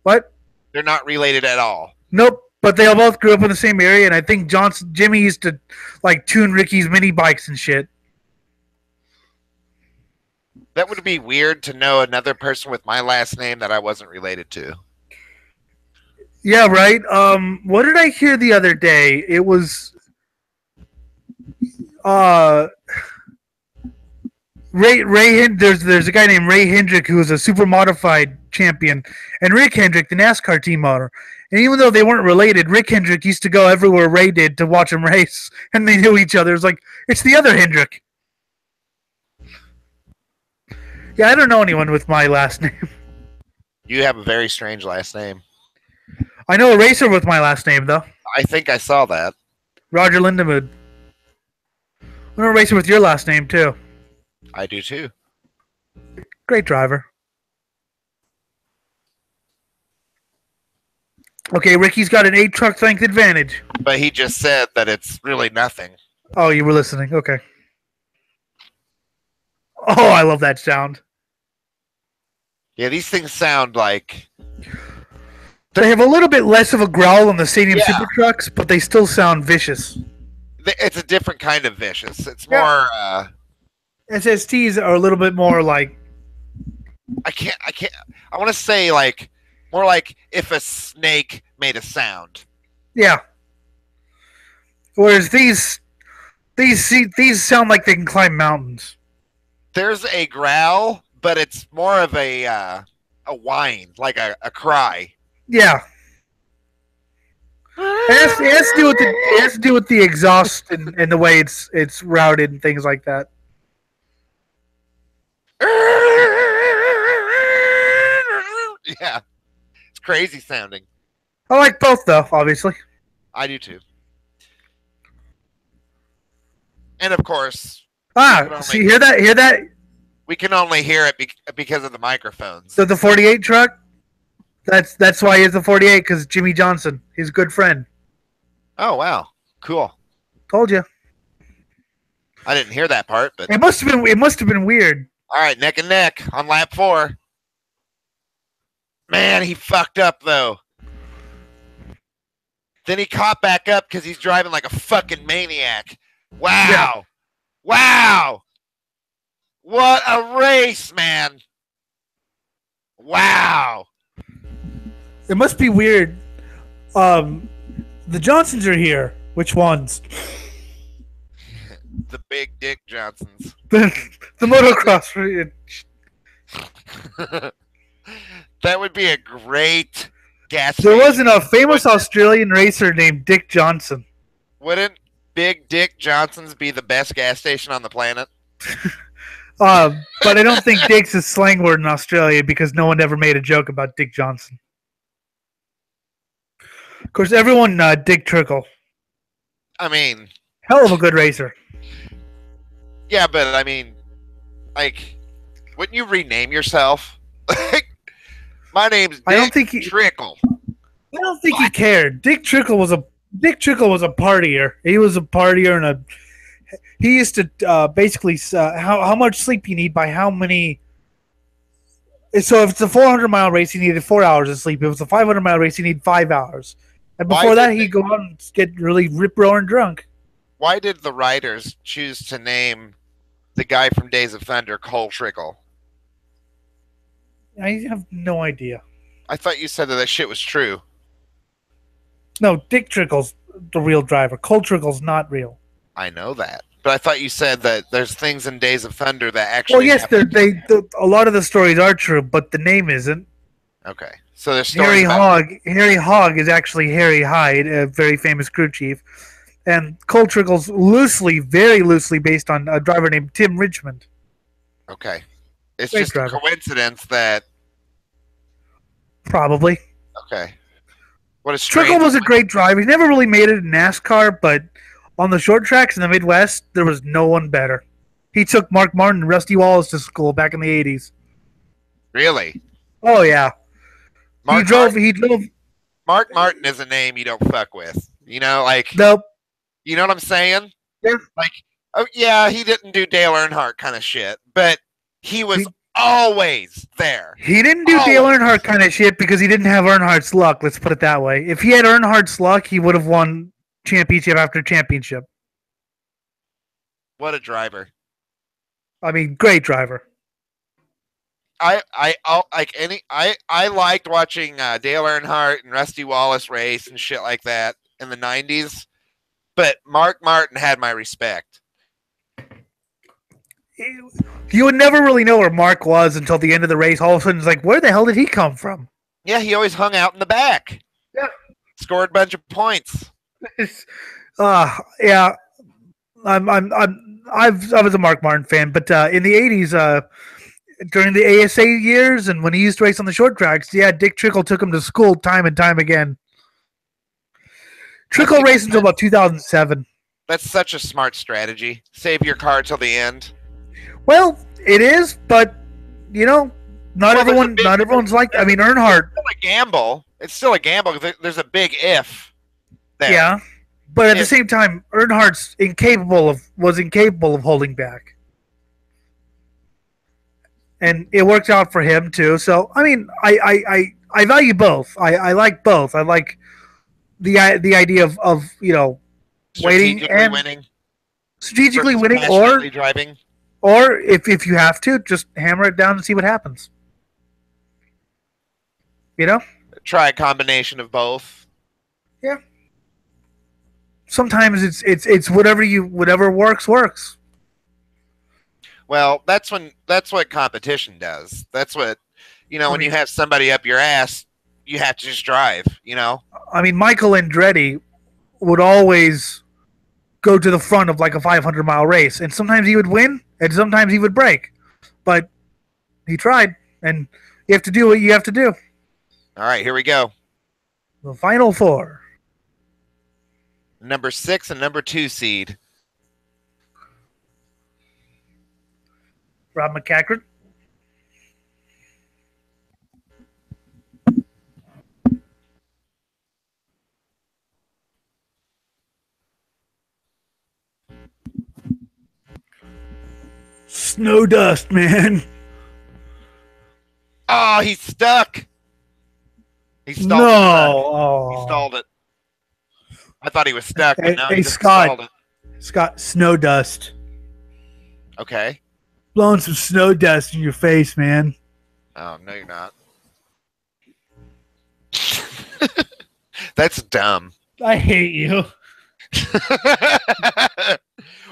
What? They're not related at all. Nope. But they all both grew up in the same area, and I think Jimmy used to like tune Ricky's mini bikes and shit. That would be weird to know another person with my last name that I wasn't related to. Yeah, right. What did I hear the other day? It was Ray. There's a guy named Ray Hendrick who was a super modified champion, and Rick Hendrick, the NASCAR team owner. And even though they weren't related, Rick Hendrick used to go everywhere Ray did to watch him race, and they knew each other. It's like, it's the other Hendrick. Yeah, I don't know anyone with my last name. You have a very strange last name. I know a racer with my last name, though. I think I saw that. Roger Lindemood. I know a racer with your last name, too. I do, too. Great driver. Okay, Ricky's got an 8-truck length advantage. But he just said that it's really nothing. Oh, you were listening. Okay. Oh, I love that sound. Yeah, these things sound like... They have a little bit less of a growl on the Stadium Super Trucks, but they still sound vicious. It's a different kind of vicious. It's more... SSTs are a little bit more like... I want to say like... More like if a snake made a sound. Yeah. Whereas these sound like they can climb mountains. There's a growl, but it's more of a whine, like a cry. Yeah. It has to do with the exhaust and the way it's routed and things like that. Yeah. It's crazy sounding. I like both, though, obviously. I do, too. And of course, see, hear that? Hear that? we can only hear it because of the microphones. So the 48 truck. That's why he has the 48, because Jimmy Johnson, his good friend. Oh wow, cool. Told you. I didn't hear that part, but it must have been weird. All right, neck and neck on lap 4. Man, he fucked up though. Then he caught back up because he's driving like a fucking maniac. Wow. Yeah. Wow. What a race, man. Wow. It must be weird. The Johnsons are here. Which ones? The Big Dick Johnsons. The motocross. That would be a great gas station. There wasn't a famous Australian racer named Dick Johnson. Wouldn't Big Dick Johnson's be the best gas station on the planet? But I don't think Dick's a slang word in Australia because no one ever made a joke about Dick Johnson. Of course, everyone Dick Trickle. I mean, hell of a good racer. Yeah, but I mean, like, wouldn't you rename yourself? My name's Dick Trickle. I don't think he cared. Dick Trickle was a partier. He was a partier, and he used to basically how much sleep you need by how many. So if it's a 400-mile race, he needed 4 hours of sleep. If it's a 500-mile race, he needed 5 hours. And before that, he'd go out and get really rip-roaring drunk. Why did the writers choose to name the guy from Days of Thunder Cole Trickle? I have no idea. I thought you said that shit was true. No, Dick Trickle's the real driver. Cole Trickle's not real. I know that. But I thought you said that there's things in Days of Thunder that actually... Well, yes, a lot of the stories are true, but the name isn't. Okay. So there's stories Harry Hogg is actually Harry Hyde, a very famous crew chief. And Cole Trickle's very loosely based on a driver named Tim Richmond. Okay. It's just a coincidence that... Probably. Okay. What a strange... Trickle was a great driver. He never really made it in NASCAR, but on the short tracks in the Midwest, there was no one better. He took Mark Martin and Rusty Wallace to school back in the 80s. Really? Oh, yeah. He drove... Mark Martin is a name you don't fuck with. You know, like... Nope. You know what I'm saying? Yeah. Like, oh, yeah, he didn't do Dale Earnhardt kind of shit, but he was always there. He didn't do Dale Earnhardt kind of shit because he didn't have Earnhardt's luck, let's put it that way. If he had Earnhardt's luck, he would have won championship after championship. What a driver. I mean, great driver. I liked watching Dale Earnhardt and Rusty Wallace race and shit like that in the 90s, but Mark Martin had my respect. You would never really know where Mark was until the end of the race. All of a sudden, it's like, where the hell did he come from? Yeah, he always hung out in the back. Yeah. Scored a bunch of points. Yeah. I was a Mark Martin fan, but in the 80s, during the ASA years and when he used to race on the short tracks, yeah, Dick Trickle took him to school time and time again. Trickle raced until about 2007. That's such a smart strategy. Save your car till the end. Well, it is, but you know, not everyone's like. I mean, Earnhardt. It's still a gamble. It's still a gamble. There's a big if. There. Yeah, but at the same time, Earnhardt's was incapable of holding back, and it worked out for him too. So, I mean, I value both. I like both. I like the idea of you know, waiting and strategically winning, or driving. Or if you have to, just hammer it down and see what happens. You know? Try a combination of both. Yeah. Sometimes it's whatever works. Well, that's what competition does. That's what, you know, when you have somebody up your ass, you have to just drive, you know? I mean, Michael Andretti would always go to the front of like a 500-mile race, and sometimes he would win, and sometimes he would break, but he tried, and you have to do what you have to do. All right, here we go. The final four. Number 6 and number 2 seed. Rob McCackert. Snow dust, man. Oh, he's stuck. He stalled No. it. Oh. He stalled it. I thought he was stuck, but now Hey, he just Scott. stalled it. Scott, snow dust. Okay. Blowing some snow dust in your face, man. Oh, no, you're not. That's dumb. I hate you.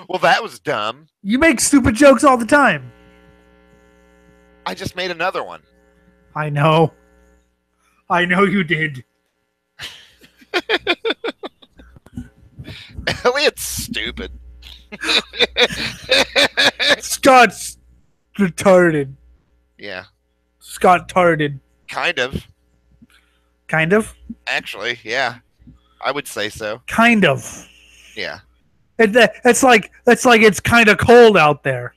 Well, that was dumb. You make stupid jokes all the time. I just made another one. I know. I know you did. Elliot's stupid. Scott's retarded. Yeah. Scott tarded. Kind of. Kind of? Actually, yeah. I would say so. Kind of. Yeah. It's like it's kind of cold out there.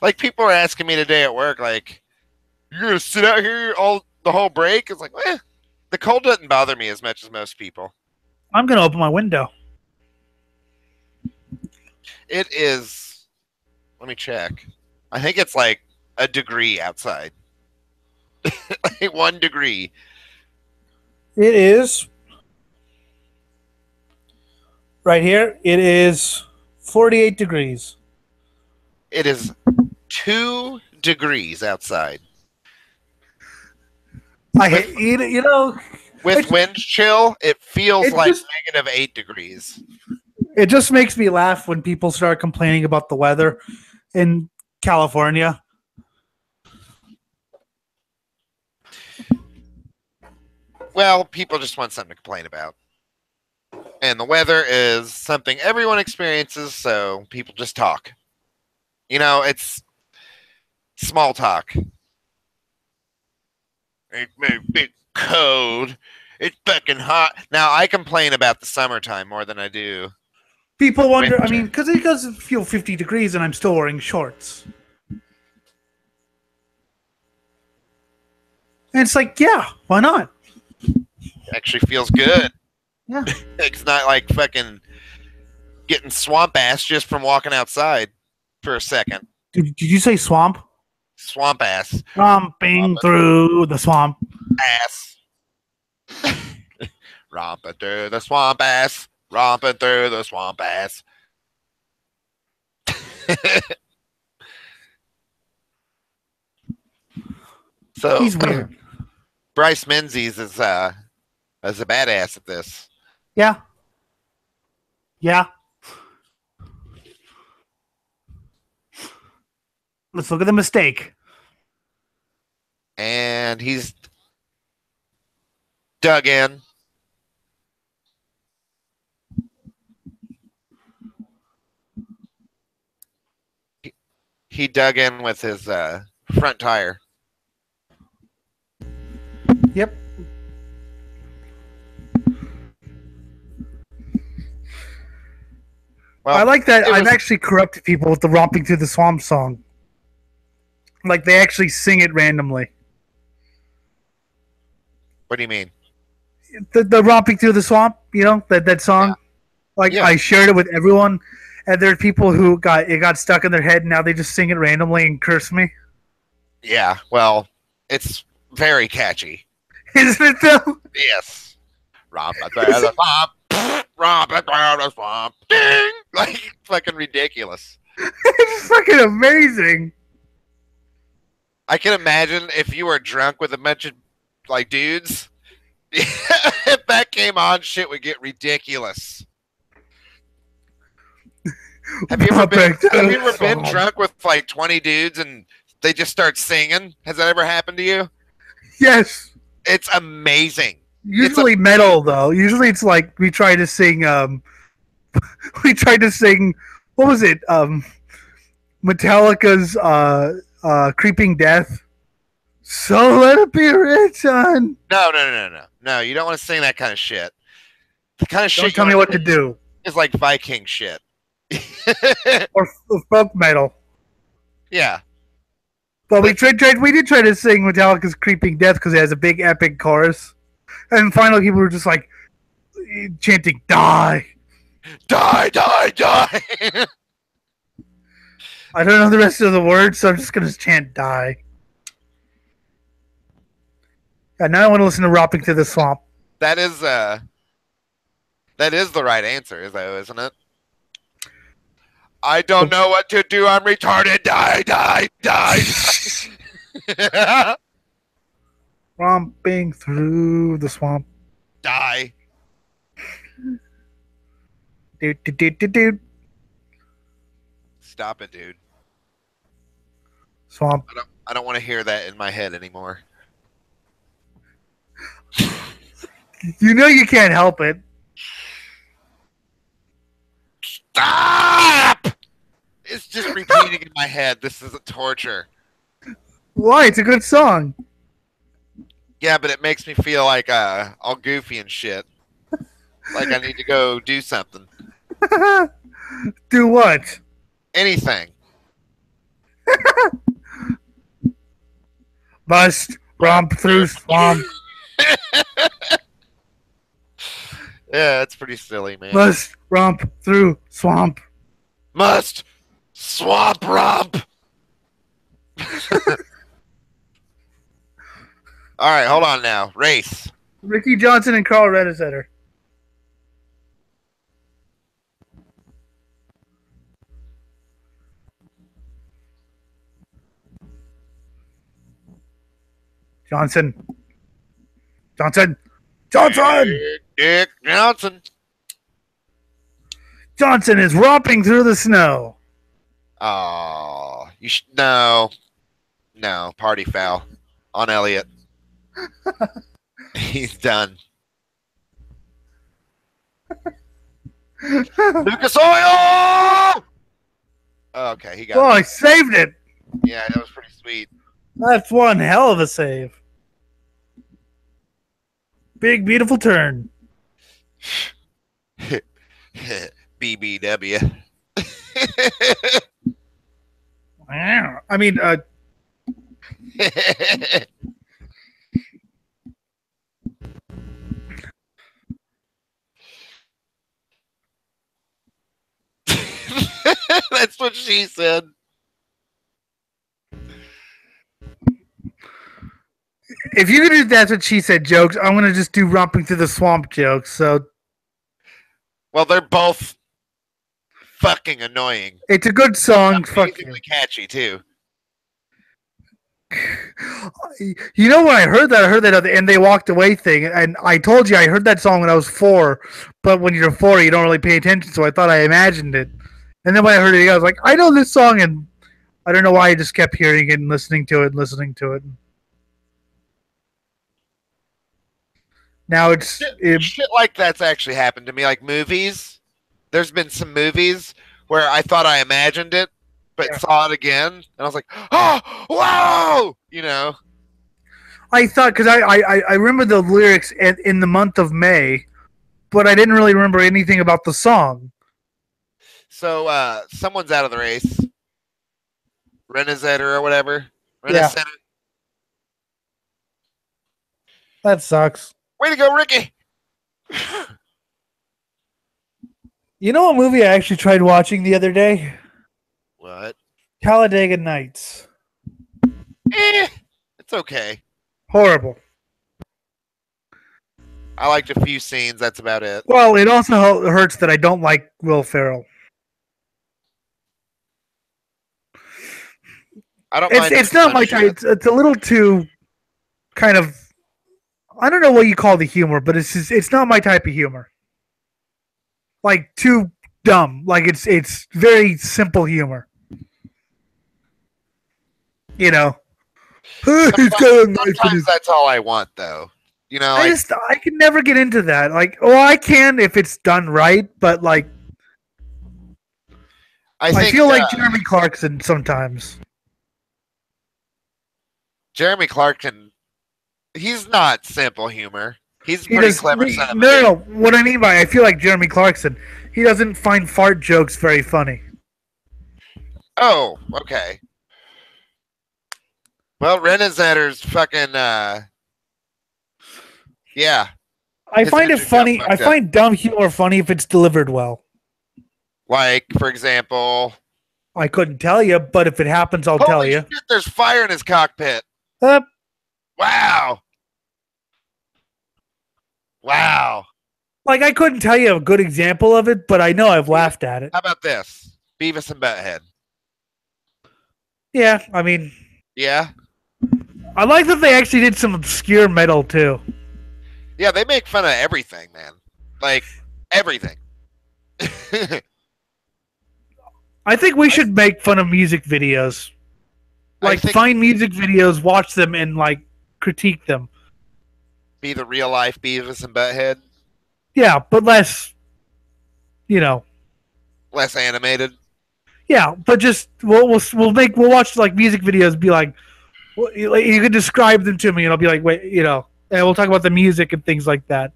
Like, people are asking me today at work, like, you're going to sit out here the whole break? It's like, the cold doesn't bother me as much as most people. I'm going to open my window. It is, let me check. I think it's like a degree outside. Like 1 degree. It is. Right here, it is 48 degrees. It is 2 degrees outside. You know, with wind chill, it feels like just, -8 degrees. It just makes me laugh when people start complaining about the weather in California. Well, people just want something to complain about. And the weather is something everyone experiences, so people just talk. You know, it's small talk. It may be cold. It's fucking hot. Now, I complain about the summertime more than I do. People wonder, winter. I mean, because it does feel 50 degrees and I'm still wearing shorts. And it's like, yeah, why not? It actually feels good. Yeah. It's not like fucking getting swamp ass just from walking outside for a second. Did you say swamp? Swamp ass. Romping through the swamp. Ass. Romping through the swamp ass. Romping through the swamp ass. So he's weird. Bryce Menzies is a badass at this. Yeah. Yeah. Let's look at the mistake. And he's dug in. He dug in with his front tire. Yep. Well, I like that. I've actually corrupted people with the Romping Through the Swamp song. Like, they actually sing it randomly. What do you mean? The Romping Through the Swamp, you know, that song? Yeah. Like, yeah. I shared it with everyone, and there are people who got stuck in their head, and now they just sing it randomly and curse me. Yeah, well, it's very catchy. Isn't it, though? Yes. Romping through the swamp. Romping through the swamp. Ding! Like, fucking ridiculous. It's fucking amazing. I can imagine if you were drunk with a bunch of, like, dudes, if that came on, shit would get ridiculous. Have you ever been drunk with, like, 20 dudes and they just start singing? Has that ever happened to you? Yes. It's amazing. Usually metal, though. Usually it's like we tried to sing, what was it? Metallica's, Creeping Death. So let it be written. No, you don't want to sing that kind of shit. The kind of shit. Don't tell me what to do. It's like Viking shit. or folk metal. Yeah. But we did try to sing Metallica's "Creeping Death" because it has a big epic chorus, and finally people were just like chanting "Die, die, die, die." I don't know the rest of the words, so I'm just gonna chant "Die." And now I want to listen to "Romping Through the Swamp." That is the right answer, isn't it? I don't know what to do. I'm retarded. Die, die, die. Romping through the swamp. Die. Dude. Stop it, dude. Swamp. I don't want to hear that in my head anymore. You know you can't help it. Stop! It's just repeating in my head. This is a torture. Why? It's a good song. Yeah, but it makes me feel like all goofy and shit. Like I need to go do something. Do what? Anything. Must romp through swamp. Yeah, it's pretty silly, man. Must romp through swamp. Must swamp romp. All right, hold on now. Race. Ricky Johnson and Carl Redesetter. Johnson. Dick Johnson. Johnson is romping through the snow. Oh, no, party foul on Elliot. He's done. Lucas Oil. Okay, he got Oh, it. I saved it. Yeah, that was pretty sweet. That's one hell of a save. Big, beautiful turn. BBW. I mean, That's what she said. if you're gonna do that's what she said jokes, I'm gonna just do romping through the swamp jokes. So, well, they're both fucking annoying. It's a good song. Amazingly catchy too. You know when I heard that and they walked away thing, and I told you I heard that song when I was 4, but when you're 4, you don't really pay attention, so I thought I imagined it. And then when I heard it again, I was like, I know this song, and I don't know why I just kept hearing it and listening to it. Now shit like that's actually happened to me. Like movies, there's been some movies where I thought I imagined it, but saw it again, and I was like, "Oh, wow!" You know. I thought because I remember the lyrics in the month of May, but I didn't really remember anything about the song. So someone's out of the race. Renesetter or whatever. Renesetter. Yeah. That sucks. Way to go, Ricky! You know what movie I actually tried watching the other day? What? Talladega Nights. It's okay. Horrible. I liked a few scenes. That's about it. Well, it also hurts that I don't like Will Ferrell. I don't mind. It's not my type. It's a little too kind of. I don't know what you call the humor, but it's not my type of humor. Like too dumb. Like it's very simple humor. You know. Sometimes that's all I want, though. You know, I can never get into that. Like, I can if it's done right, but like, I feel like Jeremy Clarkson sometimes. Jeremy Clarkson, he's not simple humor. He's pretty clever. No. What I mean by I feel like Jeremy Clarkson, he doesn't find fart jokes very funny. Oh, okay. Well, Renazatter's fucking yeah. I His find it engine got funny. I fucked up. find dumb humor funny if it's delivered well. Like, for example, I couldn't tell you, but if it happens, I'll tell holy you. shit, there's fire in his cockpit. Uh, Wow. Wow. like I couldn't tell you a good example of it, but I know I've laughed at it. How about this? Beavis and Butthead. Yeah, I mean, Yeah? I like that they actually did some obscure metal too. Yeah, they make fun of everything, man. Like, everything. I think we should make fun of music videos. Like, find music videos, watch them, and like critique them. Be the real life Beavis and Butthead. Yeah, but less, you know. Less animated. Yeah, but just we'll watch like music videos. Be like, you can describe them to me, and I'll be like, wait, and we'll talk about the music and things like that,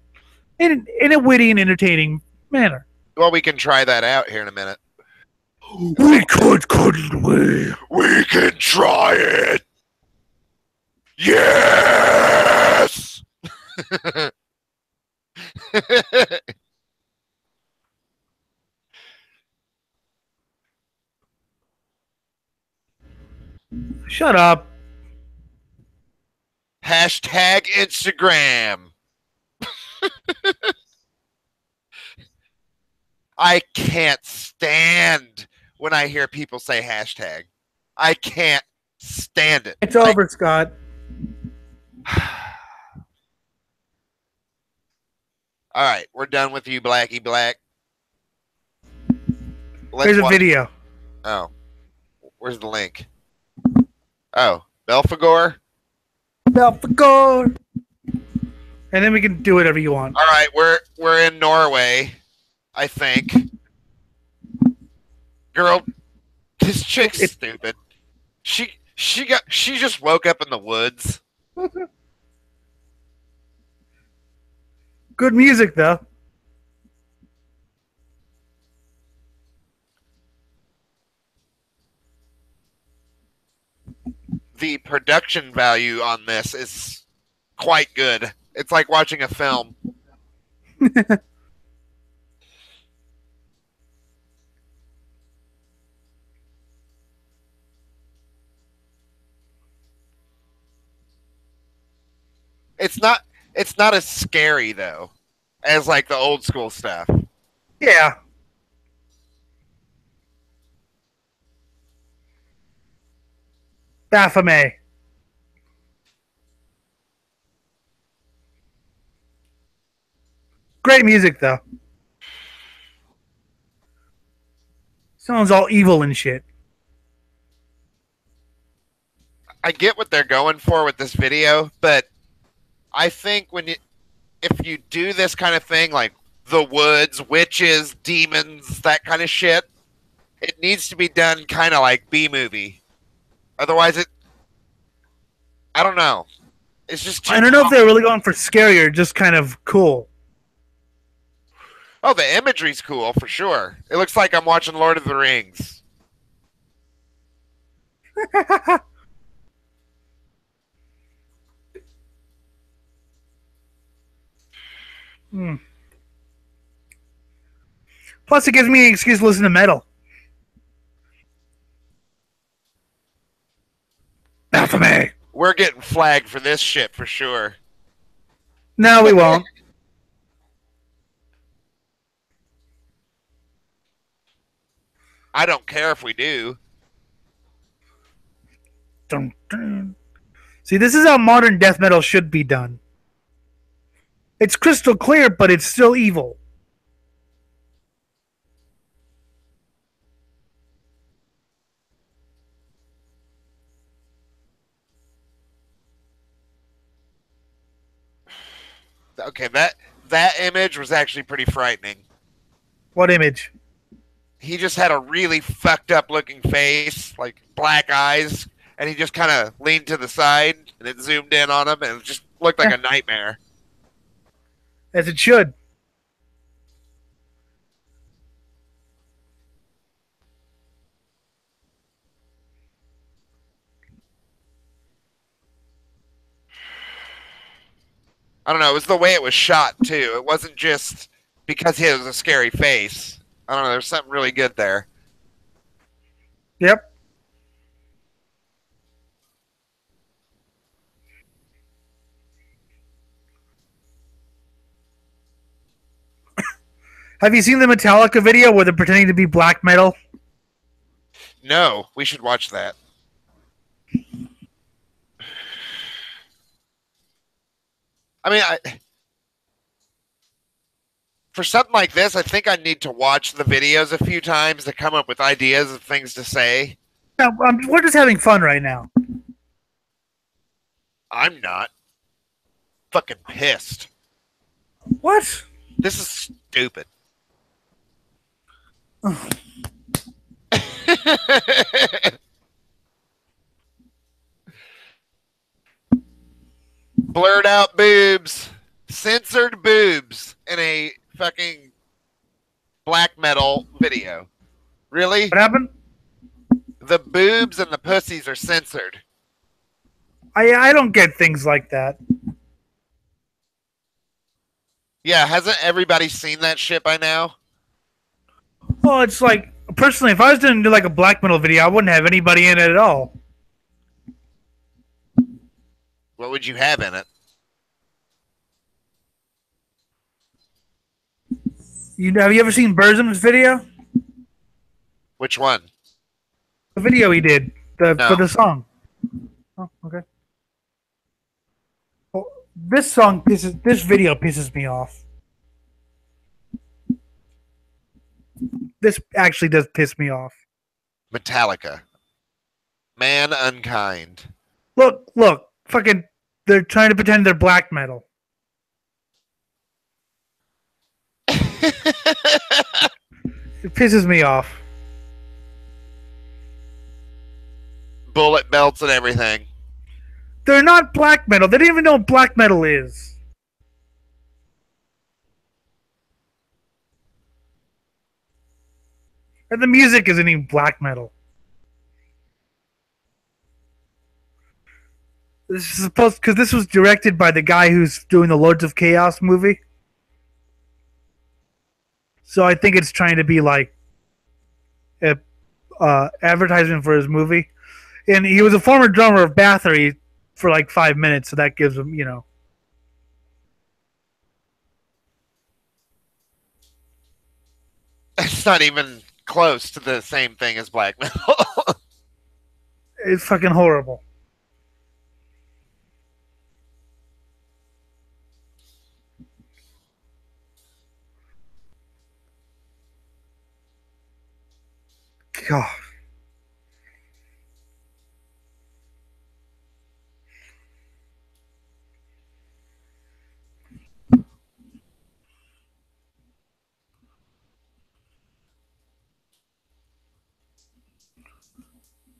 in a witty and entertaining manner. Well, we can try that out here in a minute. We could, couldn't we? We can try it. Yes. Shut up. Hashtag Instagram. I can't stand when I hear people say hashtag. I can't stand it. It's over, Scott. All right, we're done with you, Blackie Black. Here's a video. Oh, where's the link? Oh, Belphegor? Belphegor. And then we can do whatever you want. All right, we're in Norway, I think. Girl, this chick's stupid. She just woke up in the woods. Good music though. The production value on this is quite good. It's like watching a film. It's not as scary though as like the old school stuff. Yeah. Baphomet. Great music though. Sounds all evil and shit. I get what they're going for with this video, but I think if you do this kind of thing, like the woods, witches, demons, that kind of shit, it needs to be done kind of like B-movie. Otherwise, I don't know. It's just I don't know if they're really going for scary or just kind of cool. Oh, the imagery's cool for sure. It looks like I'm watching Lord of the Rings. Plus, it gives me an excuse to listen to metal. Baphomet. We're getting flagged for this shit for sure. No, we won't. I don't care if we do. Dun, dun. See, this is how modern death metal should be done. It's crystal clear, but it's still evil. Okay, that image was actually pretty frightening. What image? He just had a really fucked up looking face, like black eyes, and he just kind of leaned to the side, and it zoomed in on him, and it just looked like a nightmare. As it should. I don't know. It was the way it was shot too. It wasn't just because he has a scary face. I don't know. There's something really good there. Yep. Have you seen the Metallica video where they're pretending to be black metal? No, we should watch that. I mean, for something like this, I think I need to watch the videos a few times to come up with ideas of things to say. No, we're just having fun right now. I'm not. Fucking pissed. What? This is stupid. Blurred out boobs. Censored boobs in a fucking black metal video. Really? What happened? The boobs and the pussies are censored. I don't get things like that. Yeah, hasn't everybody seen that shit by now? Well, it's like, personally, if I was going to do like a black metal video, I wouldn't have anybody in it at all. What would you have in it? Have you ever seen Burzum's video? Which one? The video he did No. for the song. Oh, okay. Well, this video pisses me off. This actually does piss me off. Metallica. Man unkind. Look, fucking, they're trying to pretend they're black metal. It pisses me off. Bullet belts and everything. They're not black metal. They don't even know what black metal is. And the music isn't even black metal. This is supposed because this was directed by the guy who's doing the Lords of Chaos movie. So I think it's trying to be like a advertisement for his movie. And he was a former drummer of Bathory for like 5 minutes, so that gives him, you know. It's not even close to the same thing as black metal. It's fucking horrible. God.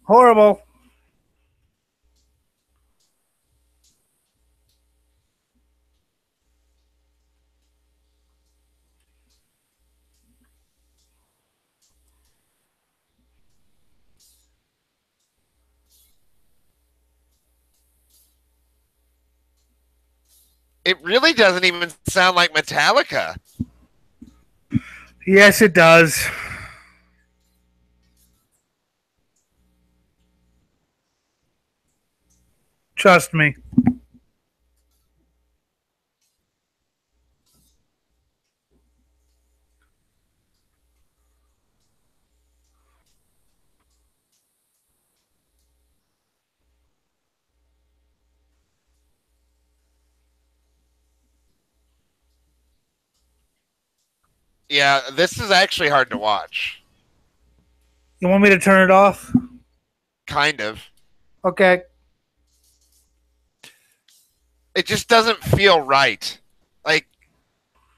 Horrible. It really doesn't even sound like Metallica. Yes, it does. Trust me. Yeah, this is actually hard to watch. You want me to turn it off? Kind of. Okay. It just doesn't feel right. Like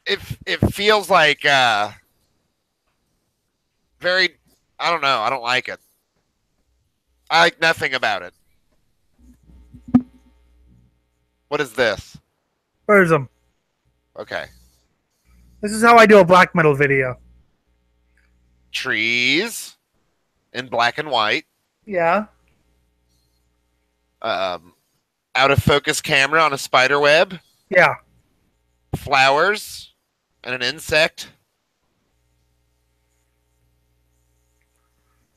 it feels like very I don't know, I don't like it. I like nothing about it. What is this? Burzum. Okay. This is how I do a black metal video. Trees in black and white. Yeah. Out of focus camera on a spider web. Yeah. flowers and an insect.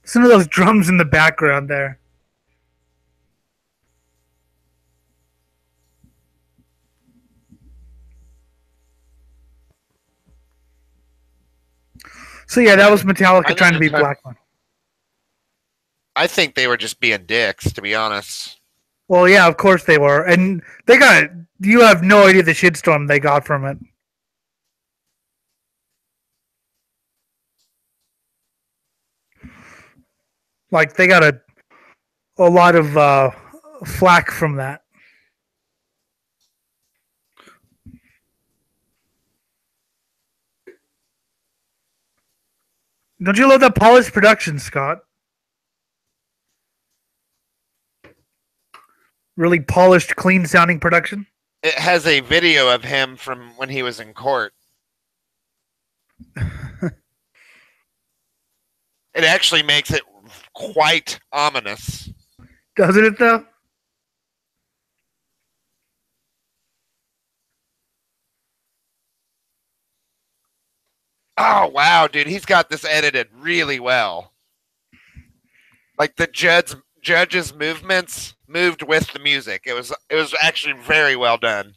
Some of those drums in the background there. So yeah, that was Metallica trying to be Black Metal. I think they were just being dicks, to be honest. Well, yeah, of course they were, and they got. You have no idea the shitstorm they got from it. Like they got a lot of flack from that. Don't you love that polished production, Scott? Really polished, clean sounding production. It has a video of him from when he was in court. It actually makes it quite ominous. Doesn't it, though? Oh, wow, dude. He's got this edited really well. Like the judge's movements moved with the music. It was actually very well done.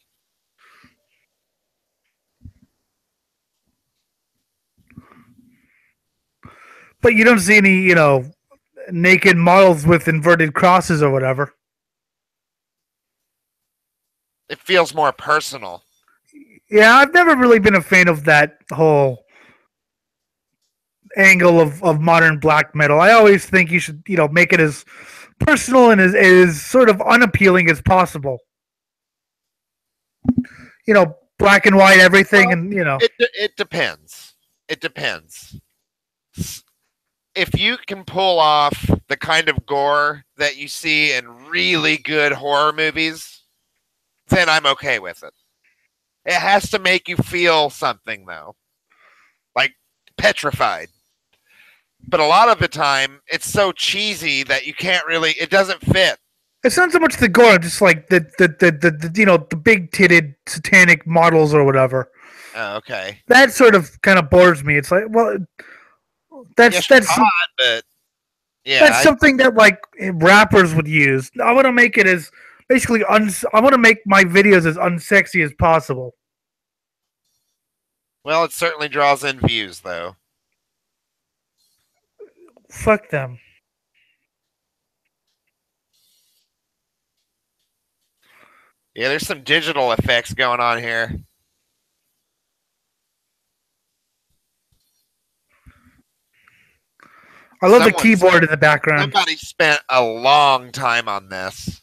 But you don't see any, naked models with inverted crosses or whatever. It feels more personal. Yeah, I've never really been a fan of that whole angle of modern black metal. I always think you should, make it as personal and as sort of unappealing as possible. Black and white everything, well, and it depends. It depends. If you can pull off the kind of gore that you see in really good horror movies, then I'm okay with it. It has to make you feel something, though. Like petrified. But a lot of the time, it's so cheesy that you can't really, it doesn't fit. It's not so much the gore, just like the big titted satanic models or whatever. Oh, okay. That sort of kind of bores me. It's like, well, that's odd, but yeah, that's something that like rappers would use. I want to make it as basically I want to make my videos as unsexy as possible. Well, it certainly draws in views, though. Fuck them. Yeah, there's some digital effects going on here. I love the keyboard in the background. Somebody spent a long time on this.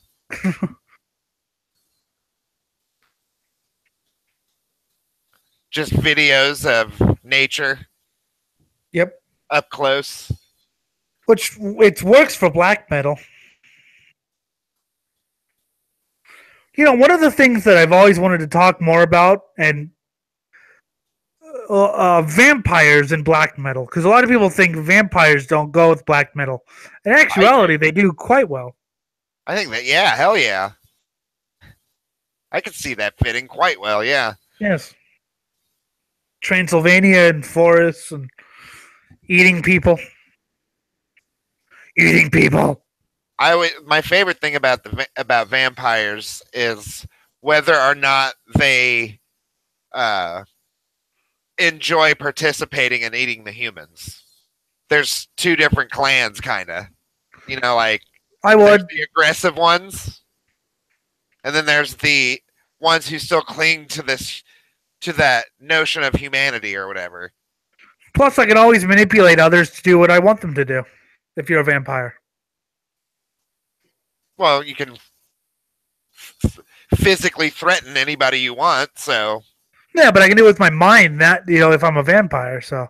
Just videos of nature. Yep. Up close. Which it works for black metal. One of the things that I've always wanted to talk more about, and vampires in black metal, because a lot of people think vampires don't go with black metal. In actuality, they do quite well. I think that, yeah, hell yeah. I could see that fitting quite well, yeah. Yes. Transylvania and forests and eating people. Eating people. My favorite thing about about vampires is whether or not they enjoy participating in eating the humans. There's two different clans, kind of. Like I would the aggressive ones, and then there's the ones who still cling to that notion of humanity or whatever. Plus, I can always manipulate others to do what I want them to do. If you're a vampire. Well, you can physically threaten anybody you want, so. Yeah, but I can do it with my mind, if I'm a vampire, so.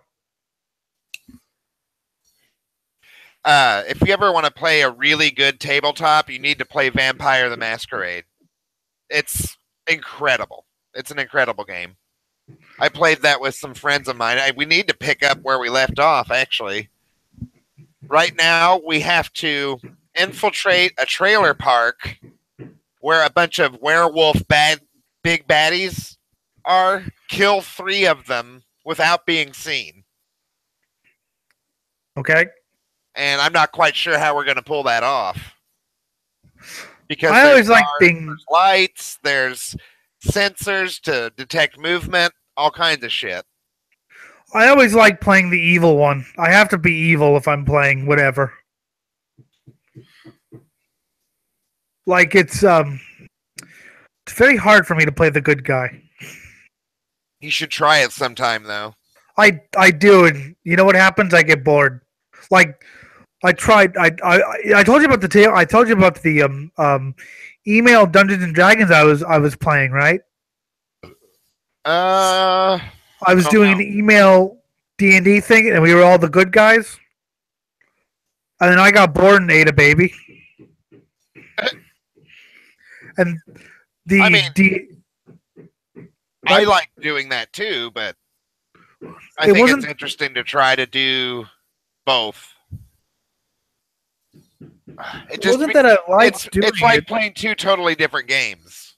If you ever want to play a really good tabletop, you need to play Vampire the Masquerade. It's incredible. It's an incredible game. I played that with some friends of mine. We need to pick up where we left off, actually. Right now, we have to infiltrate a trailer park where a bunch of werewolf big baddies are kill 3 of them without being seen. Okay. And I'm not quite sure how we're going to pull that off. Because I always like being there's lights, there's sensors to detect movement, all kinds of shit. I always like playing the evil one. I have to be evil if I'm playing whatever. Like it's very hard for me to play the good guy. You should try it sometime, though. I do, and you know what happens? I get bored. Like I tried. I told you about the tail. I told you about the email Dungeons and Dragons I was playing, right? I I was doing an email D&D thing, and we were all the good guys. And then I got bored and ate a baby. And I like doing that too, but I think it's interesting to try to do both. It's like playing 2 totally different games.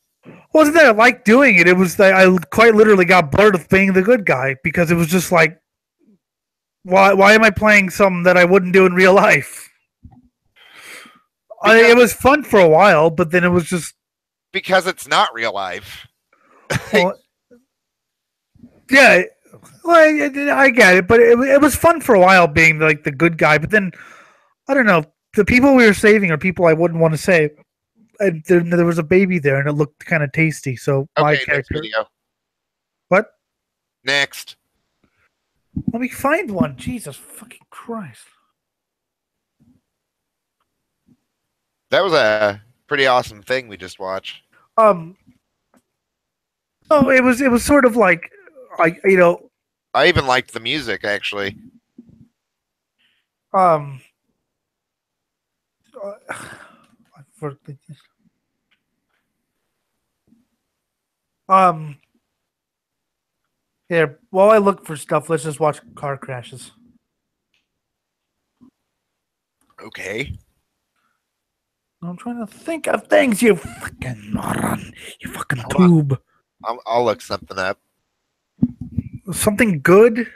Wasn't that I liked doing it? It was that I quite literally got bored of being the good guy because it was just like, why am I playing something that I wouldn't do in real life? It was fun for a while, but then it was just because it's not real life. Well, yeah, well, I get it, but it was fun for a while being like the good guy. But then I don't know, the people we were saving are people I wouldn't want to save. And there was a baby there, and it looked kind of tasty. So my character. Next video. What? Next. Let me find one. Jesus fucking Christ! That was a pretty awesome thing we just watched. Oh, it was sort of like, I even liked the music actually. Here, while I look for stuff, let's just watch car crashes. Okay. I'm trying to think of things, you fucking moron. You fucking tube. I'll look something up. Something good?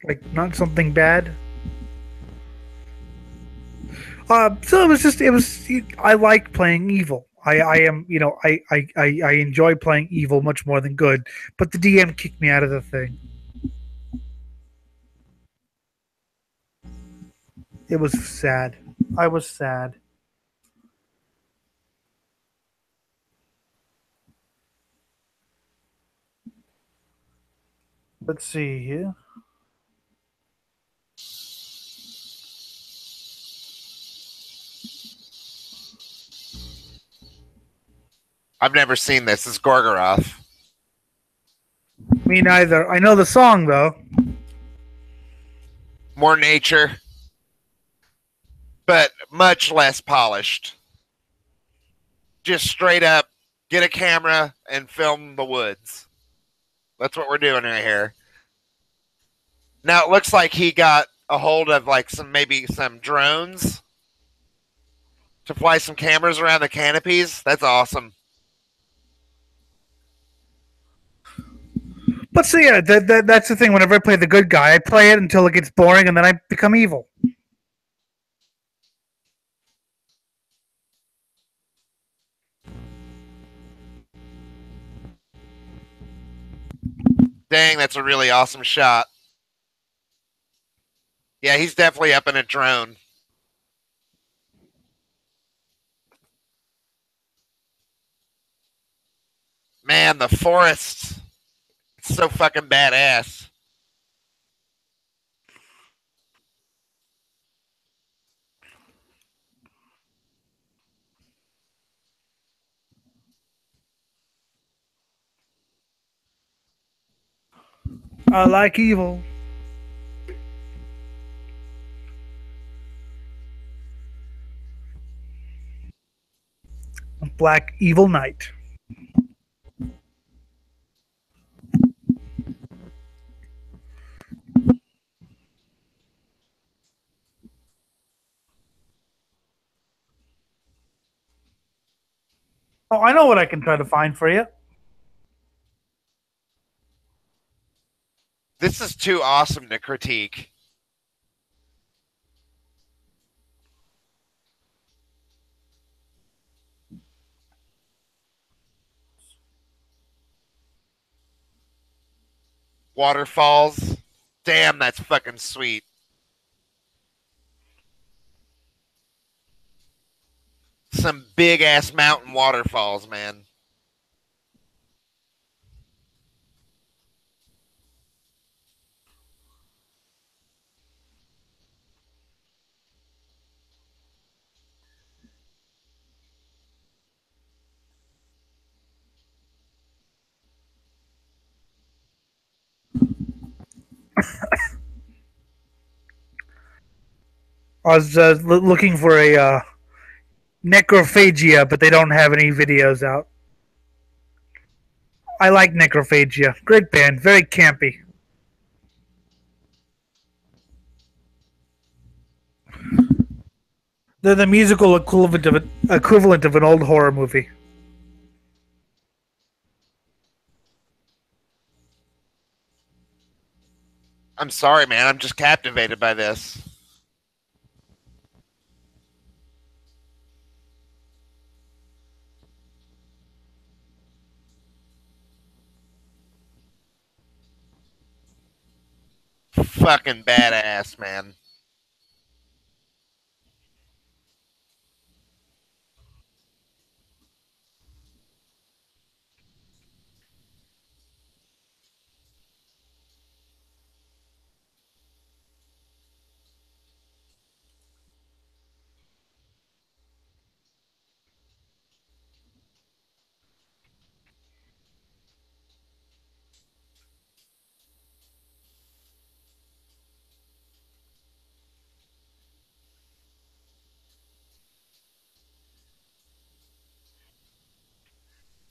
Like, not something bad? So it was, I like playing evil. I enjoy playing evil much more than good, but the DM kicked me out of the thing. It was sad. I was sad. Let's see here. I've never seen this. It's Gorgoroth. Me neither. I know the song though. More nature, but much less polished. Just straight up get a camera and film the woods. That's what we're doing right here. Now it looks like he got a hold of like maybe some drones to fly some cameras around the canopies. That's awesome. But so yeah, that's the thing. Whenever I play the good guy, I play it until it gets boring, and then I become evil. Dang, that's a really awesome shot. Yeah, he's definitely up in a drone. Man, the forest. It's so fucking badass. I like evil. Black Evil Knight. Oh, I know what I can try to find for you. This is too awesome to critique. Waterfalls. Damn, that's fucking sweet. Some big ass mountain waterfalls, man. I was looking for a necrophagia, but they don't have any videos out. I like necrophagia. Great band, very campy. They're the musical equivalent of an old horror movie. I'm sorry, man. I'm just captivated by this. Fucking badass, man.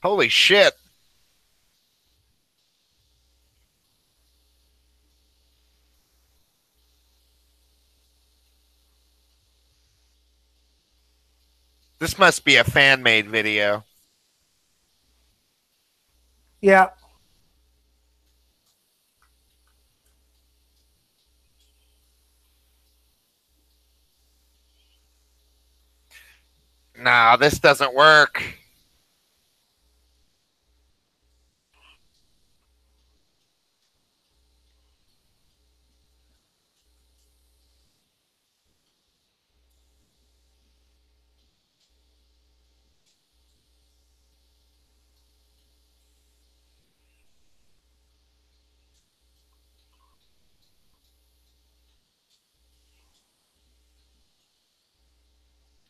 Holy shit. This must be a fan-made video. Yeah. Nah, this doesn't work.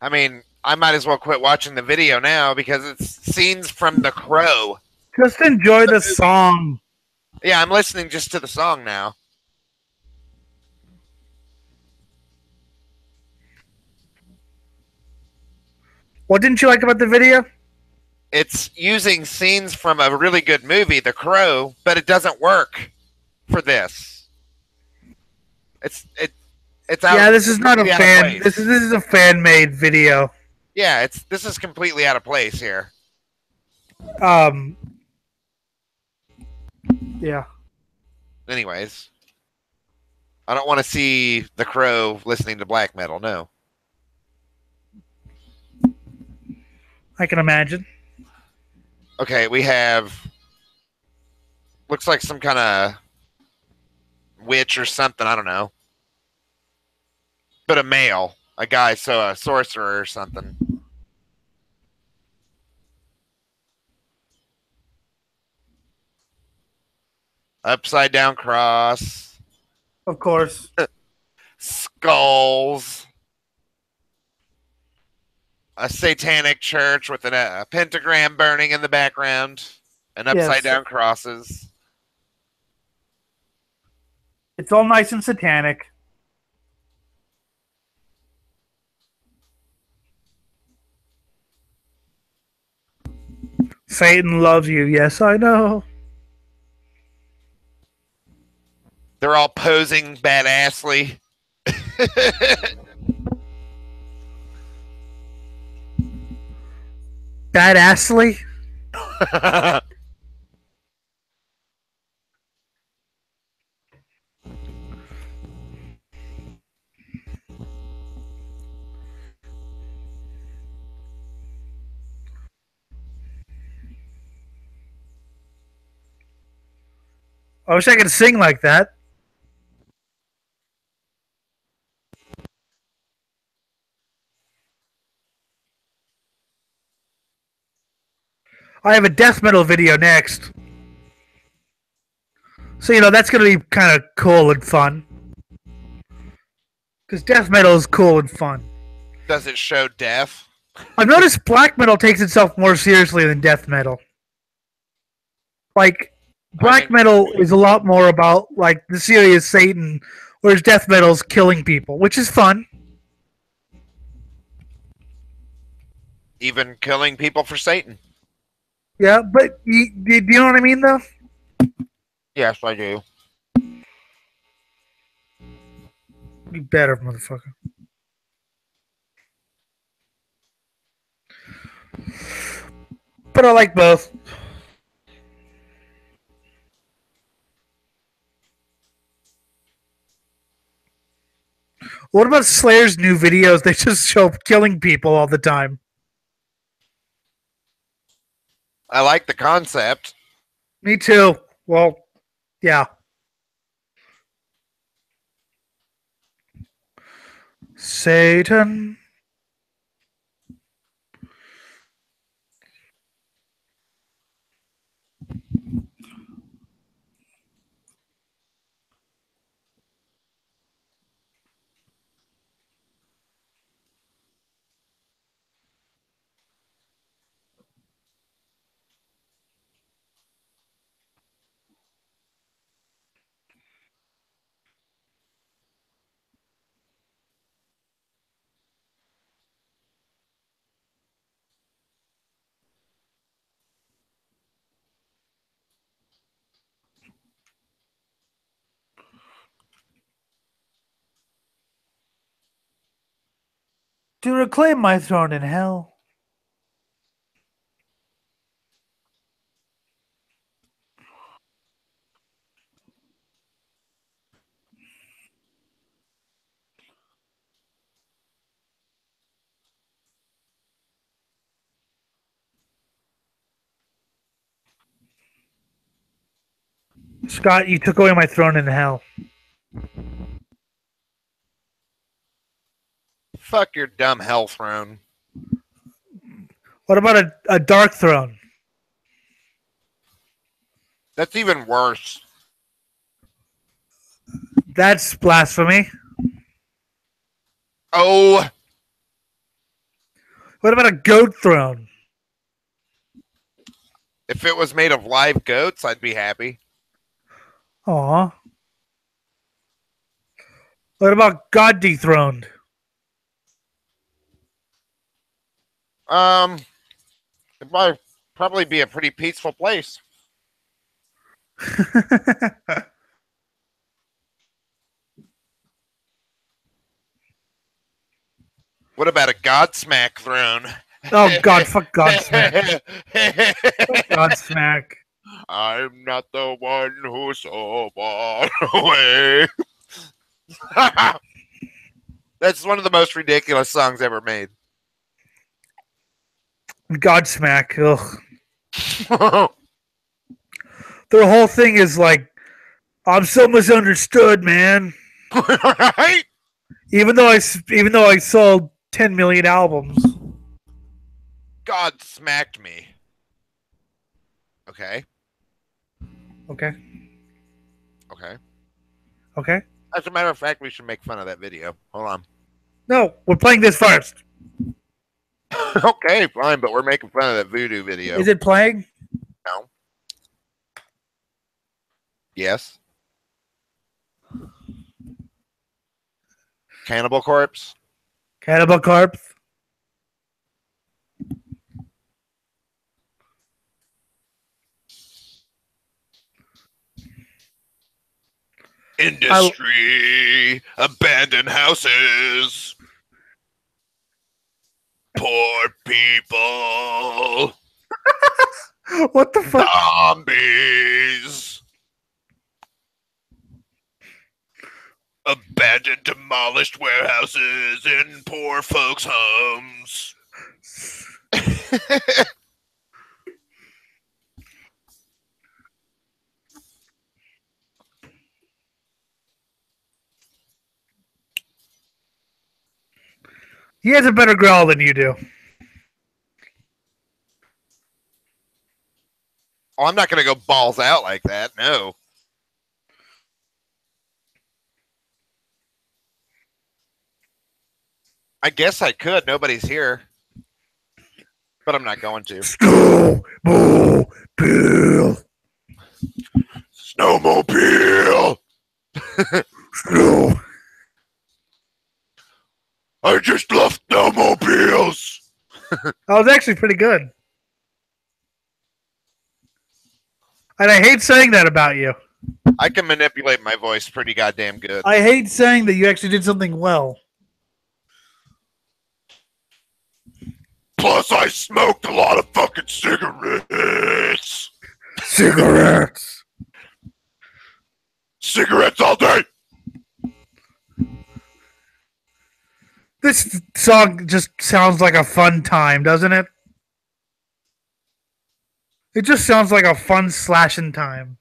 I mean, I might as well quit watching the video now because it's scenes from The Crow. Just enjoy the song. Yeah, I'm listening just to the song now. What didn't you like about the video? It's using scenes from a really good movie, The Crow, but it doesn't work for this. It's out. Yeah, this is not a fan. This is a fan made video. Yeah, this is completely out of place here. Yeah. Anyways, I don't want to see The Crow listening to black metal. No. I can imagine. Okay, we have looks like some kind of witch or something. I don't know, but a male, a guy, so a sorcerer or something. Upside down cross. Of course. Skulls. A satanic church with a pentagram burning in the background and upside down crosses. It's all nice and satanic. Satan loves you. Yes, I know. They're all posing badassly. Badassly? I wish I could sing like that. I have a death metal video next. So, that's going to be kind of cool and fun. Because death metal is cool and fun. Does it show death? I've noticed black metal takes itself more seriously than death metal. Like, black metal is a lot more about, like, the serious Satan, whereas death metal's killing people, which is fun. Even killing people for Satan. Yeah, but do you know what I mean, though? Yes, I do. You better, motherfucker. But I like both. What about Slayer's new videos? They just show killing people all the time. I like the concept. Me too. Well, yeah. Satan. To reclaim my throne in hell. Scott, you took away my throne in hell. Fuck your dumb hell throne. What about a dark throne? That's even worse. That's blasphemy. Oh. What about a goat throne? If it was made of live goats, I'd be happy. Aw. What about God dethroned? It might probably be a pretty peaceful place. What about a Godsmack throne? Oh God, fuck Godsmack. Godsmack. I'm not the one who so far away. That's one of the most ridiculous songs ever made. Godsmack. Ugh. Their whole thing is like, I'm so misunderstood, man. Right? Even though I sold 10 million albums. God smacked me. Okay. Okay. Okay. Okay. As a matter of fact, we should make fun of that video. Hold on. No, we're playing this first. Okay, fine, but we're making fun of that voodoo video. Is it playing? No. Yes. Cannibal Corpse. Cannibal Corpse. Industry. Abandoned houses. Poor people. What the fuck? Zombies. Abandoned, demolished warehouses in poor folks' homes. He has a better growl than you do. Oh, I'm not going to go balls out like that. No. I guess I could. Nobody's here. But I'm not going to. Snowmobile. Snowmobile. Snow. I just love snowmobiles. That was actually pretty good. And I hate saying that about you. I can manipulate my voice pretty goddamn good. I hate saying that you actually did something well. Plus, I smoked a lot of fucking cigarettes. Cigarettes. Cigarettes all day. This song just sounds like a fun time, doesn't it? It just sounds like a fun slashing time.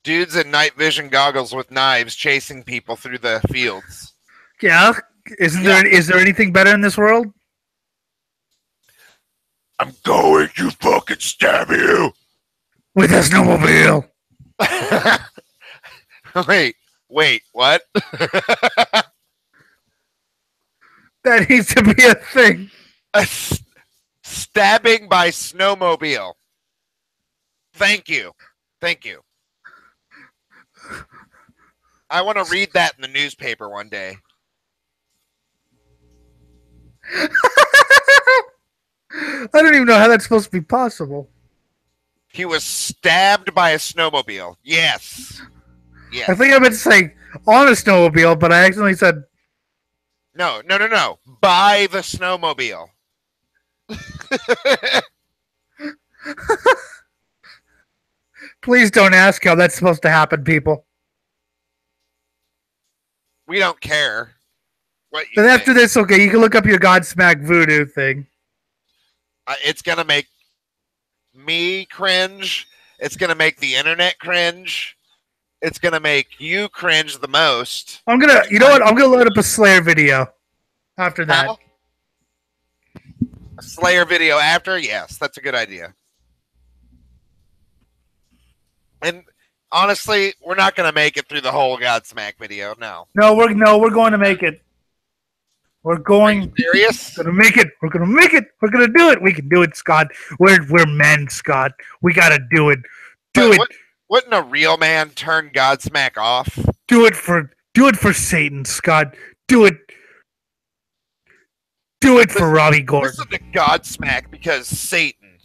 Dudes in night vision goggles with knives chasing people through the fields. Yeah? Is there anything better in this world? I'm going to fucking stab you. With a snowmobile. Wait, what? That needs to be a thing. Stabbing by snowmobile. Thank you. I want to read that in the newspaper one day. I don't even know how that's supposed to be possible. He was stabbed by a snowmobile. Yes. I think I meant to say on a snowmobile, but I accidentally said... No. By the snowmobile. Please don't ask how that's supposed to happen, people. We don't care. Then after this, okay, you can look up your Godsmack voodoo thing. It's going to make me cringe. It's going to make the internet cringe. It's going to make you cringe the most. You know what? I'm going to load up a Slayer video after that. How? A Slayer video after? Yes, that's a good idea. And honestly, we're not going to make it through the whole Godsmack video. No. No, we're going to make it. We're going. Are you serious? We're gonna make it. We're gonna make it. We're gonna do it. We can do it, Scott. We're men, Scott. We gotta do it. Wouldn't a real man turn Godsmack off? Do it for Satan, Scott. Do it for Robbie Gordon. Listen to Godsmack because Satan.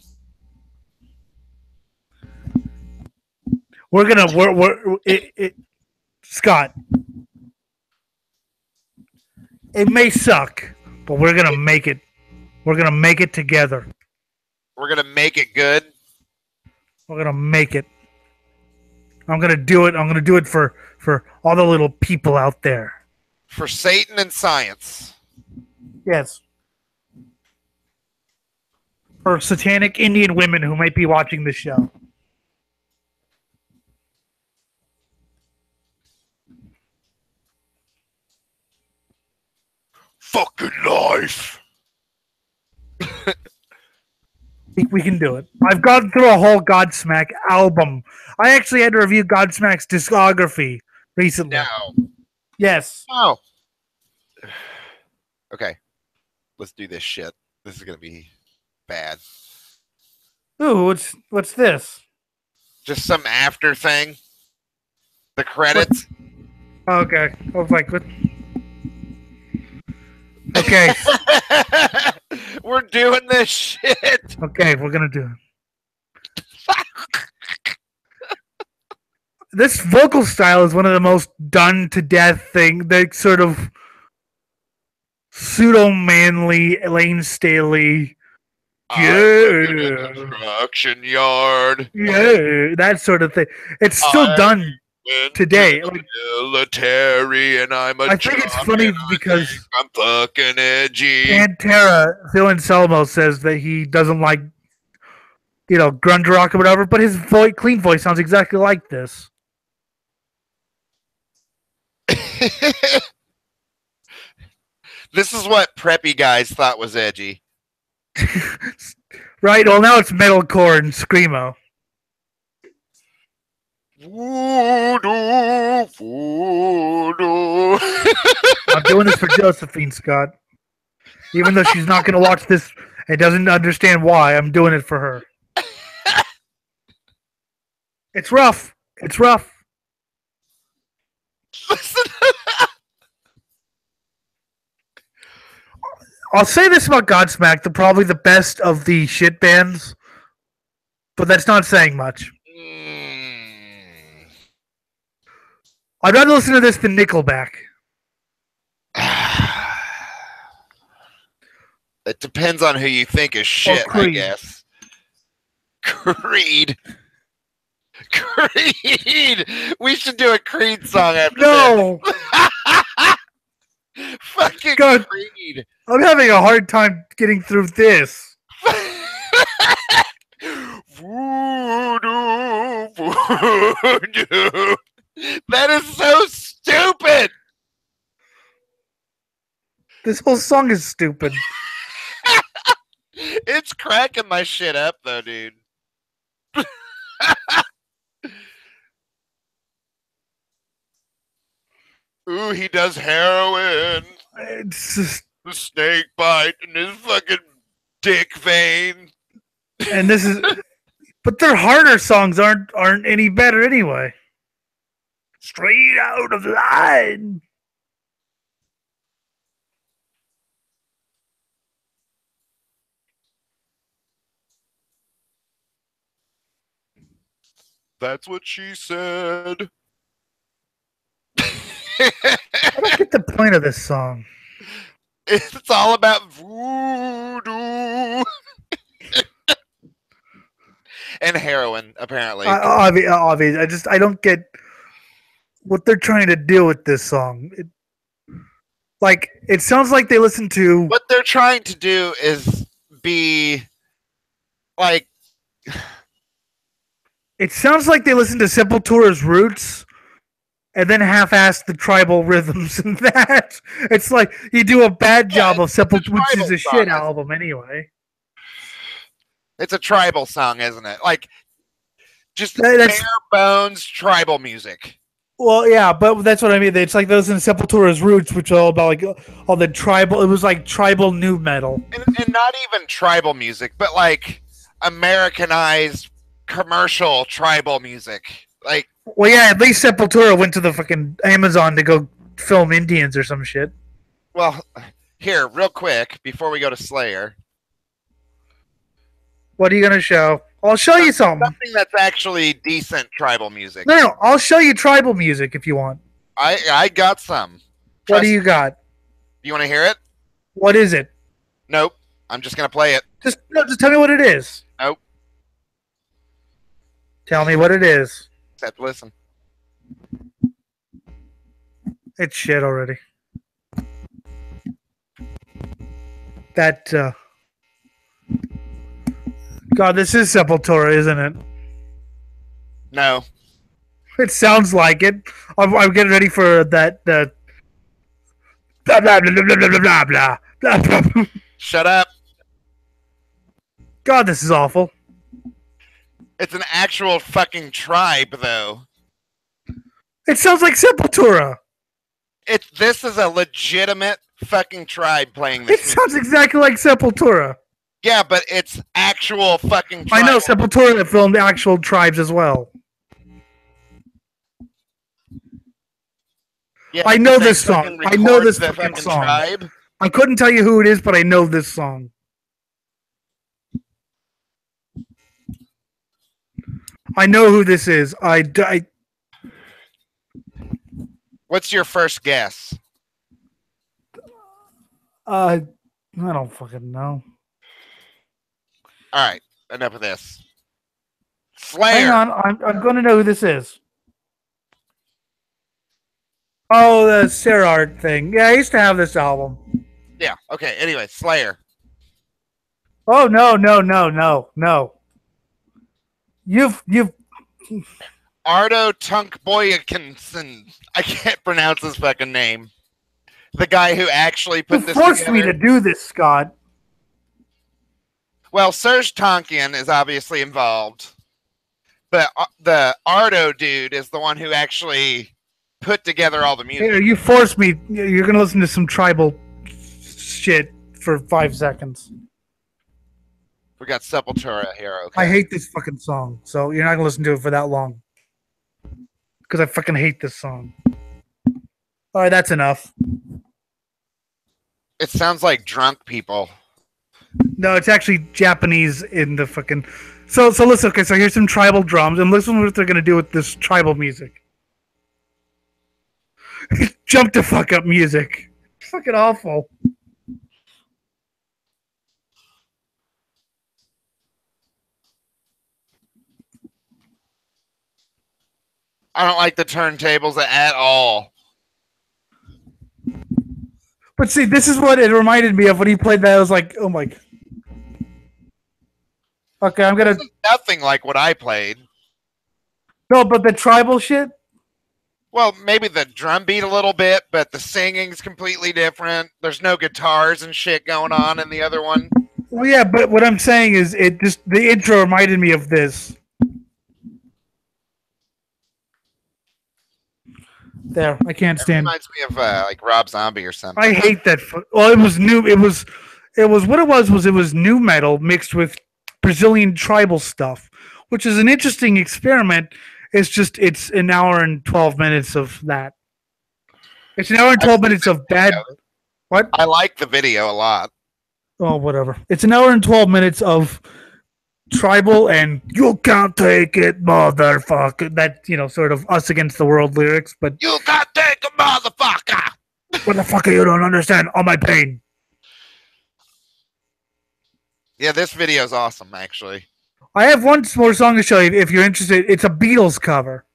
Scott. It may suck, but we're gonna make it. We're gonna make it together. We're gonna make it good. We're gonna make it. I'm gonna do it. I'm gonna do it for all the little people out there. For Satan and science. Yes. For satanic Indian women who might be watching this show. Fucking life. We can do it. I've gone through a whole Godsmack album. I actually had to review Godsmack's discography recently. No. Yes. Oh. Okay. Let's do this shit. This is gonna be bad. Ooh, what's this? Just some after thing. The credits. Okay. I was like, what? Okay. We're doing this shit. Okay, we're gonna do it. This vocal style is one of the most done to death thing. They sort of pseudo manly Lane Staley. Yeah, construction yard. yeah, that sort of thing. It's still done today. Like, military, and I think it's funny because I'm fucking edgy. Pantera, Phil Anselmo says that he doesn't like, grunge rock or whatever, but his clean voice sounds exactly like this. This is what preppy guys thought was edgy. Right? Well, now it's metalcore and screamo. Voodoo, voodoo. I'm doing this for Josephine, Scott. Even though she's not going to watch this and doesn't understand why, I'm doing it for her. It's rough. It's rough. I'll say this about Godsmack: they're probably the best of the shit bands, but that's not saying much. I'd rather listen to this than Nickelback. It depends on who you think is shit, I guess. Creed. Creed. We should do a Creed song after this. Fucking God. Creed. I'm having a hard time getting through this. Voodoo, voodoo. That is so stupid. This whole song is stupid. It's cracking my shit up, though, dude. Ooh, he does heroin. It's just the snake bite in his fucking dick vein. And this is, but their harder songs aren't any better anyway. Straight out of line. That's what she said. I don't get the point of this song. It's all about voodoo. And heroin, apparently. Obvious. I don't get what they're trying to do with this song. It sounds like they listen to... What they're trying to do is be like... It sounds like they listen to Sepultura's Roots and then half-ass the tribal rhythms and that. It's like you do a bad job of Sepultura, which is a shit album anyway. It's a tribal song, isn't it? Like, just bare bones tribal music. Well, yeah, but that's what I mean. It's like those in Sepultura's Roots, which are all about all the tribal. It was like tribal new metal, and not even tribal music, but like Americanized commercial tribal music. Like, well, yeah, at least Sepultura went to the fucking Amazon to go film Indians or some shit. Well, here, real quick, before we go to Slayer. What are you gonna show? I'll show you something. Something that's actually decent tribal music. No, I'll show you tribal music if you want. I got some. What do you got? You want to hear it? What is it? Nope. I'm just gonna play it. Just tell me what it is. Nope. Tell me what it is. Just have to listen. It's shit already. That God, this is Sepultura, isn't it? No. It sounds like it. I'm getting ready for that. Blah blah blah blah blah blah blah blah blah. Shut up. God, this is awful. It's an actual fucking tribe, though. It sounds like Sepultura. This is a legitimate fucking tribe playing this. It sounds exactly like Sepultura. Yeah, but it's actual fucking tribe. I know Sepultura filmed actual tribes as well. Yeah, I know this song. I know this fucking song. Tribe. I couldn't tell you who it is, but I know this song. I know who this is. What's your first guess? I don't fucking know. All right, enough of this. Hang Slayer. on, I'm going to know who this is. Oh, the Serard thing. Yeah, I used to have this album. Yeah. Okay. Anyway, Slayer. Oh no. You've Ardo Tunkboyakinson. I can't pronounce his fucking name. The guy who actually put this forced together. me to do this, Scott. Well, Serge Tonkian is obviously involved, but the Ardo dude is the one who actually put together all the music. Here, you forced me. You're gonna listen to some tribal shit for 5 seconds. We got Sepultura here. Okay. I hate this fucking song, so you're not gonna listen to it for that long. Because I fucking hate this song. All right, that's enough. It sounds like drunk people. No, it's actually Japanese in the fucking. So listen. Okay, so here's some tribal drums, and listen to what they're gonna do with this tribal music. Jump to fuck up music. It's fucking awful. I don't like the turntables at all. But see, this is what it reminded me of when he played that. I was like, oh my. Okay, I'm gonna. This is nothing like what I played. No, but the tribal shit. Well, maybe the drum beat a little bit, but the singing's completely different. There's no guitars and shit going on in the other one. Well, yeah, but what I'm saying is, it just the intro reminded me of this. There, I can't stand. It reminds me of like Rob Zombie or something. I hate that. Well, it was new. It was what it was new metal mixed with Brazilian tribal stuff, which is an interesting experiment. It's an hour and 12 minutes of that. It's an hour and 12 minutes of bad. What? I like the video a lot. Oh, whatever. It's an hour and 12 minutes of tribal and you can't take it, motherfucker. That, sort of us against the world lyrics, but you can't take a motherfucker. What the fuck you don't understand all my pain. Yeah, this video is awesome, actually. I have one more song to show you if you're interested. It's a Beatles cover.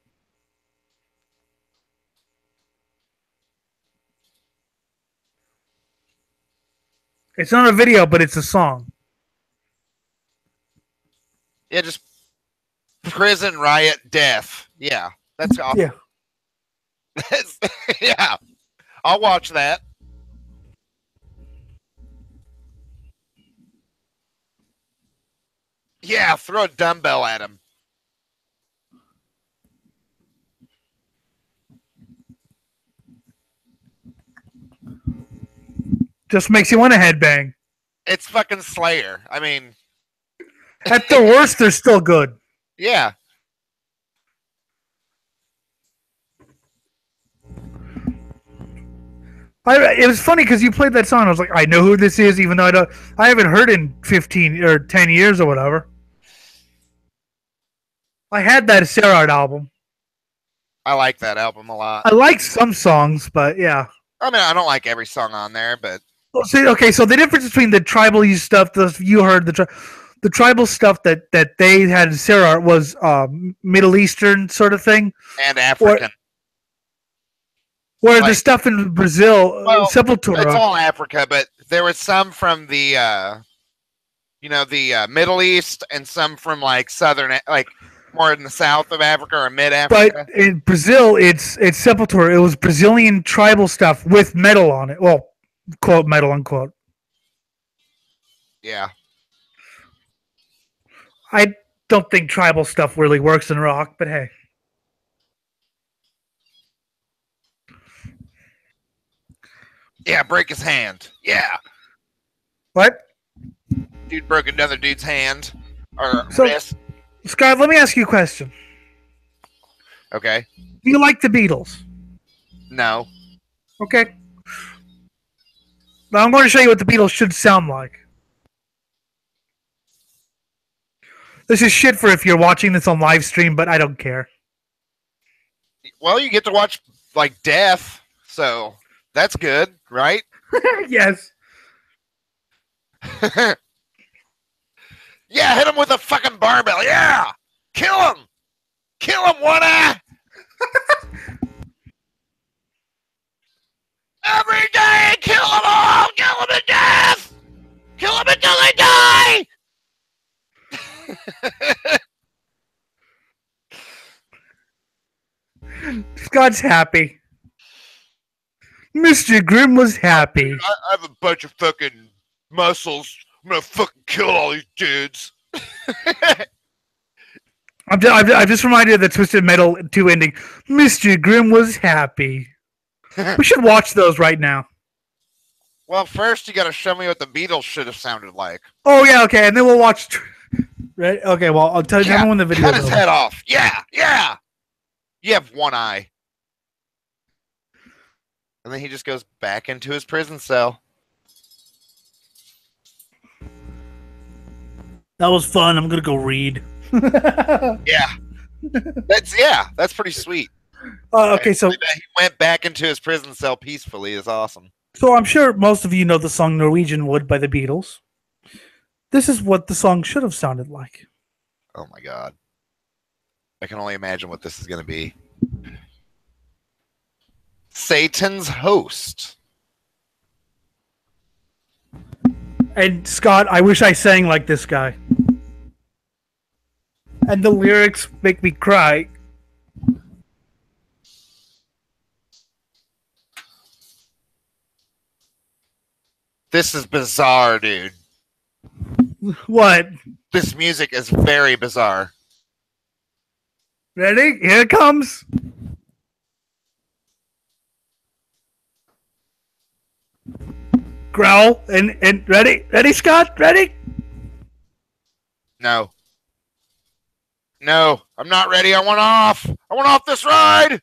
It's not a video, but it's a song. Yeah, just prison riot death. Yeah, that's awesome. Yeah. Yeah, I'll watch that. Yeah, throw a dumbbell at him. Just makes you want to headbang. It's fucking Slayer. I mean, at the worst, they're still good. Yeah. It was funny because you played that song. I was like, I know who this is, even though I haven't heard it in 15 or 10 years or whatever. I had that Serard album. I like that album a lot. I like some songs, but yeah. I mean, I don't like every song on there, but okay. So the difference between the tribal stuff, you heard the tribal stuff that they had in Serard was Middle Eastern sort of thing, and African. Where the stuff in Brazil, Sepultura, it's all Africa, but there was some from the, the Middle East, and some from like southern, like more in the south of Africa or mid Africa. But in Brazil, it's Sepultura. It was Brazilian tribal stuff with metal on it. Well, quote metal unquote. Yeah. I don't think tribal stuff really works in rock, but hey. Yeah, break his hand. Yeah. What? Dude broke another dude's hand or wrist. Scott, let me ask you a question. Okay. Do you like the Beatles? No. Okay. Now I'm going to show you what the Beatles should sound like. This is shit for if you're watching this on live stream, but I don't care. Well, you get to watch like Death, so that's good, right? Yes. Yeah, hit him with a fucking barbell. Yeah, kill him. Kill him, One Eye. Every day, kill them all. Kill them to death. Kill them until they die. Scott's happy. Mr. Grimm was happy. I have a bunch of fucking muscles. I'm gonna fucking kill all these dudes. I'm just reminded of the Twisted Metal 2 ending. Mr. Grimm was happy. We should watch those right now. Well, first you gotta show me what the Beatles should have sounded like. Oh, yeah, okay, and then we'll watch... Right? Okay, well, I'll tell you when the video cut his head off. Yeah, yeah. You have one eye. And then he just goes back into his prison cell. That was fun. I'm gonna go read. Yeah. That's pretty sweet. Okay, so he went back into his prison cell peacefully. It's awesome. So I'm sure most of you know the song Norwegian Wood by the Beatles. This is what the song should have sounded like. Oh my god. I can only imagine what this is going to be. Satan's Host. And Scott, I wish I sang like this guy. And the lyrics make me cry. This is bizarre, dude. What? This music is very bizarre. Ready? Here it comes. Growl and ready? Ready, Scott? Ready? No. No, I'm not ready. I want off. I want off this ride.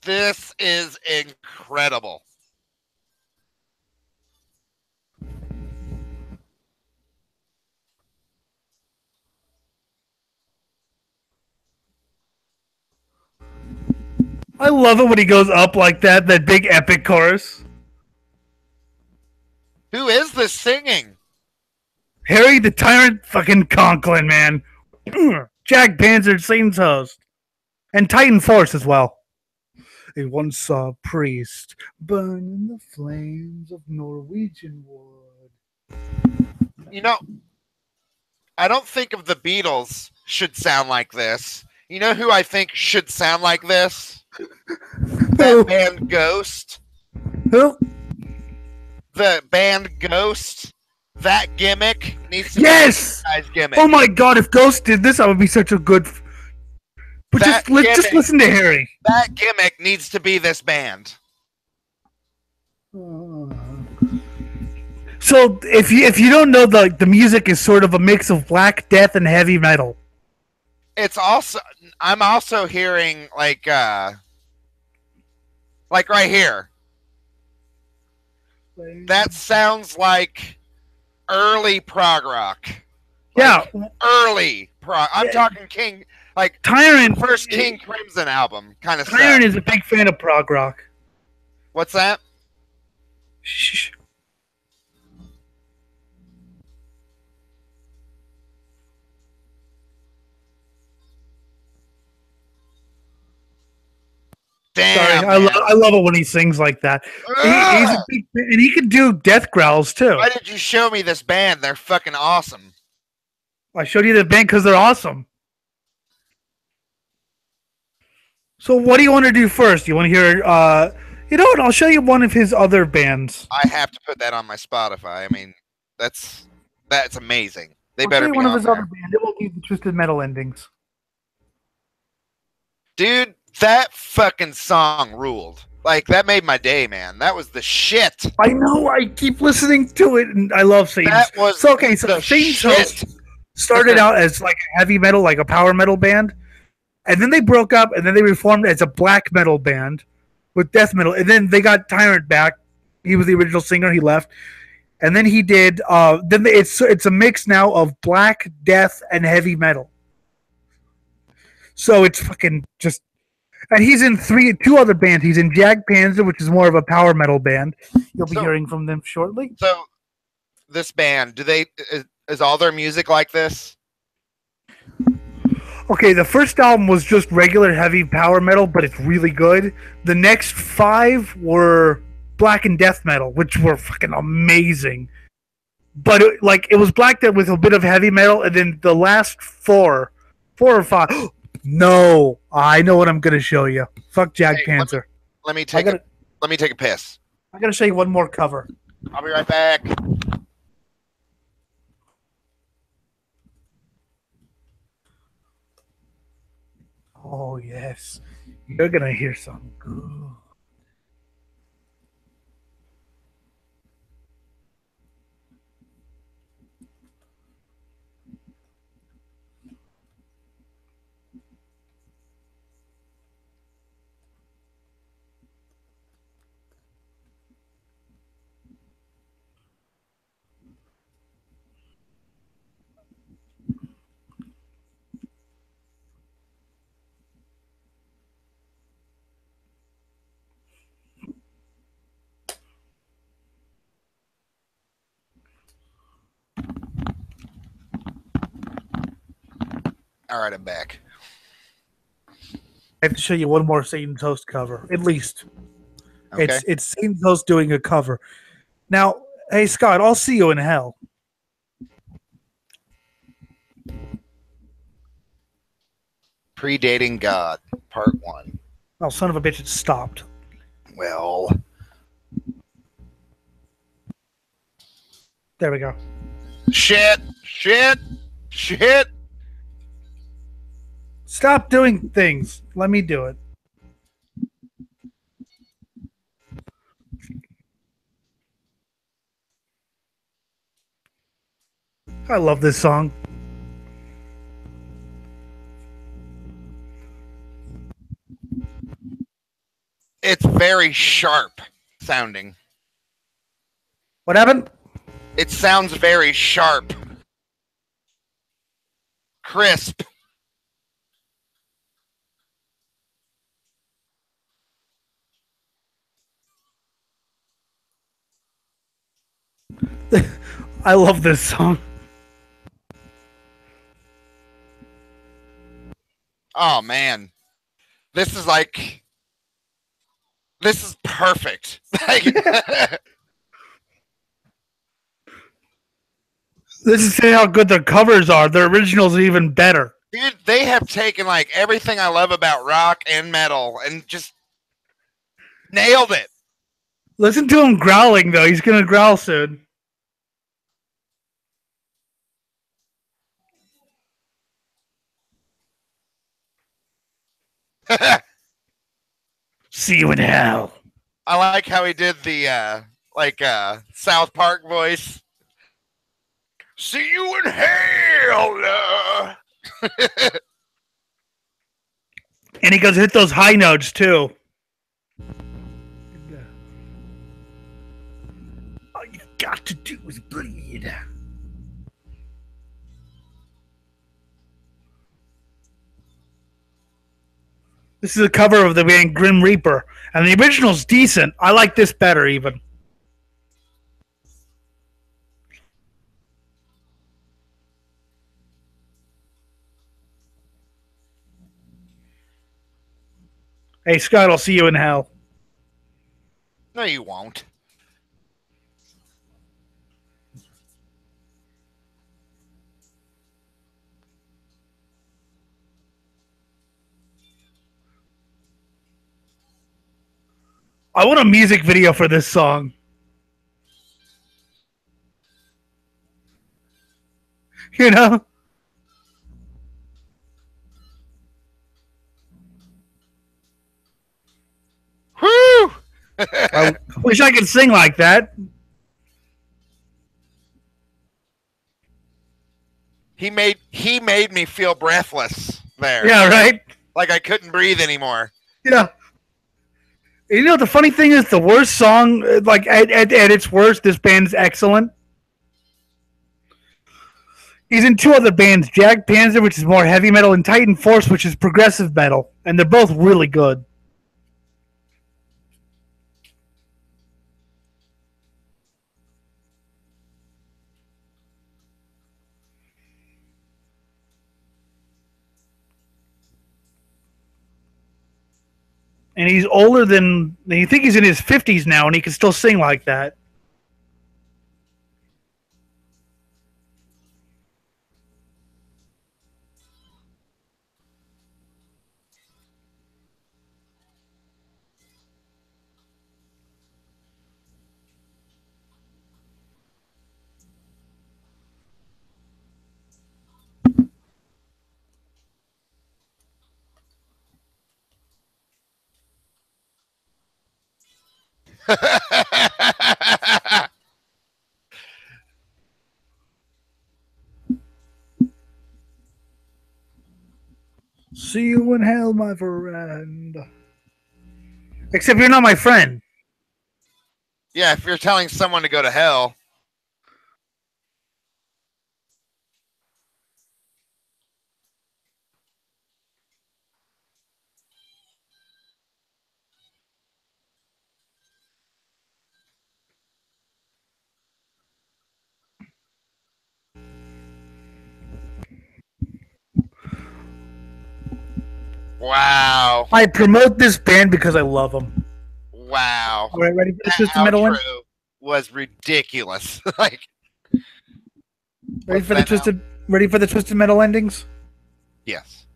This is incredible. I love it when he goes up like that big epic chorus. Who is this singing? Harry the Tyrant fucking Conklin, man. Jack Panzer, Satan's Host. And Titan Force as well. They once saw a priest burn in the flames of Norwegian wood. You know, I don't think of the Beatles should sound like this. You know who I think should sound like this? That band Ghost. Who? The band Ghost. That gimmick needs to be this guy's gimmick. Oh my god, if Ghost did this, I would be such a good... But just listen to Harry. That gimmick needs to be this band. So if you don't know, the music is sort of a mix of Black Death and heavy metal. It's also... I'm also hearing like right here. That sounds like early prog rock. Like early prog. I'm talking King, like Tyrant, first King Crimson album kind of stuff. Tyrant is a big fan of prog rock. What's that? Shh. Damn, sorry, I love it when he sings like that. He's a big, and he can do death growls too. Why did you show me this band? They're fucking awesome. I showed you the band because they're awesome. So what do you want to do first? You want to hear? You know what? I'll show you one of his other bands. I have to put that on my Spotify. I mean, that's amazing. They better be one on of his there. other bands. It will be the Twisted Metal endings. Dude, that fucking song ruled. Like, that made my day, man. That was the shit. I know. I keep listening to it, and I love Satan's. That was so Satan's Host started out as like a heavy metal, like a power metal band, and then they broke up, and then they reformed as a black metal band with death metal, and then they got Tyrant back. He was the original singer. He left, And then he did. Then it's a mix now of black death and heavy metal. So it's fucking just. And he's in two other bands. He's in Jag Panzer, which is more of a power metal band. You'll be hearing from them shortly. So this band, is all their music like this? Okay, the first album was just regular heavy power metal, but it's really good. The next 5 were black and death metal, which were fucking amazing. But it was black death with a bit of heavy metal, and then the last 4 or 5. No, I know what I'm gonna show you. Fuck Jag Panzer. Let me take a piss. I gotta show you one more cover. I'll be right back. Oh yes, you're gonna hear something good. All right, I'm back. I have to show you one more Satan's Host cover, at least. Okay. It's Satan's Host doing a cover. Now, hey Scott, I'll see you in hell. Predating God, Part 1. Oh, son of a bitch, it stopped. Well, there we go. Shit. Stop doing things. Let me do it. I love this song. It's very sharp sounding. What happened? It sounds very sharp. Crisp. I love this song. Oh man. This is perfect. This is how good their covers are. Their originals are even better. Dude, they have taken everything I love about rock and metal and just nailed it. Listen to him growling, though. He's going to growl soon. See you in hell. I like how he did the South Park voice. See you in hell. And he goes hit those high notes too. All you got to do is bleed. This is a cover of the band Grim Reaper, and the original's decent. I like this better even. Hey, Scott, I'll see you in hell. No, you won't. I want a music video for this song. You know? Whoo! I wish I could sing like that. He made me feel breathless there. Yeah, right? Like I couldn't breathe anymore. Yeah. You know, the funny thing is, the worst song, like at its worst, this band is excellent. He's in two other bands, Jag Panzer, which is more heavy metal, and Titan Force, which is progressive metal, and they're both really good. And he's older than you think. He's in his 50s now, and he can still sing like that. See you in hell, my friend. Except you're not my friend. Yeah, if you're telling someone to go to hell. Wow. I promote this band because I love them. Wow. All right, ready for the That twisted metal one? outro was ridiculous. Like, Ready for the twisted metal endings? yes.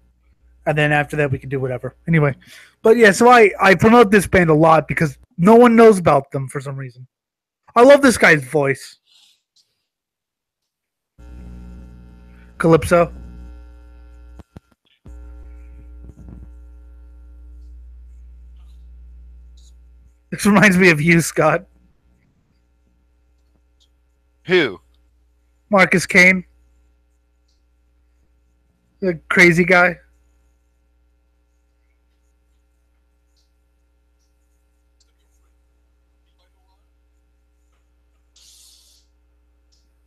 And then after that, we can do whatever. Anyway, but yeah, so I promote this band a lot because no one knows about them for some reason. I love this guy's voice. Calypso. This reminds me of you, Scott. Who? Marcus Kane. The crazy guy.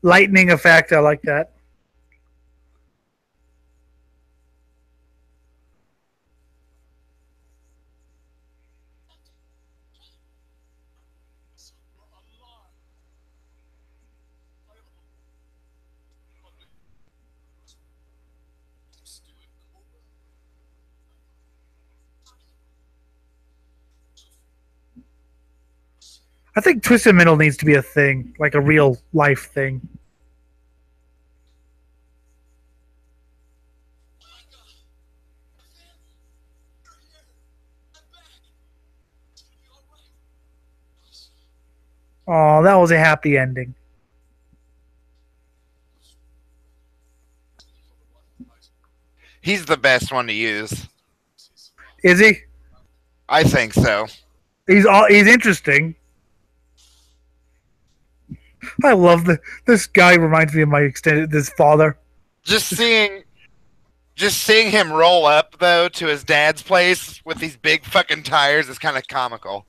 Lightning effect. I like that. I think twisted metal needs to be a thing, like a real life thing. Oh, that was a happy ending. He's the best one to use. Is he? I think so. He's interesting. I love this guy. Reminds me of my this father. Just seeing him roll up though to his dad's place with these big fucking tires is kind of comical.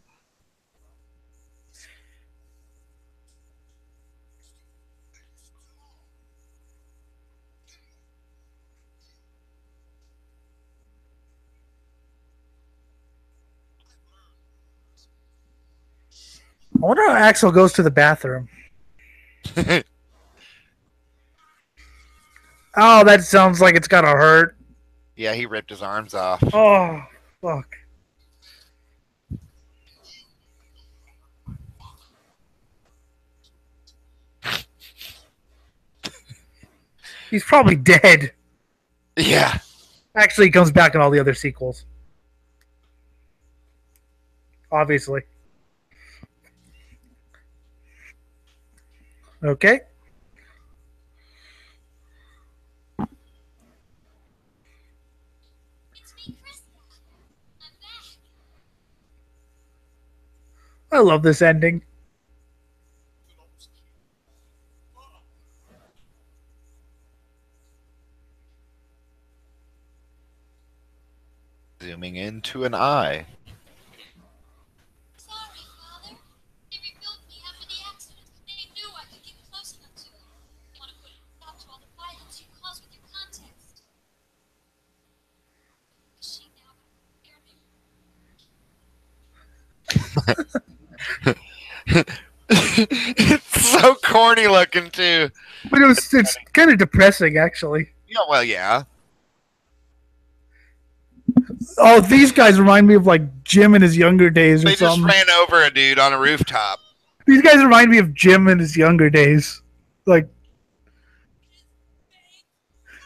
I wonder how Axel goes to the bathroom. Oh, that sounds like it's gotta hurt. Yeah, he ripped his arms off. Oh, fuck. He's probably dead. Yeah. Actually, he comes back in all the other sequels. Obviously. Okay. I love this ending. Zooming into an eye. It's so corny looking too. But it's kind of depressing, actually. Yeah, well, yeah. Oh, these guys remind me of like Jim in his younger days or They just something. ran over a dude on a rooftop. These guys remind me of Jim in his younger days. Like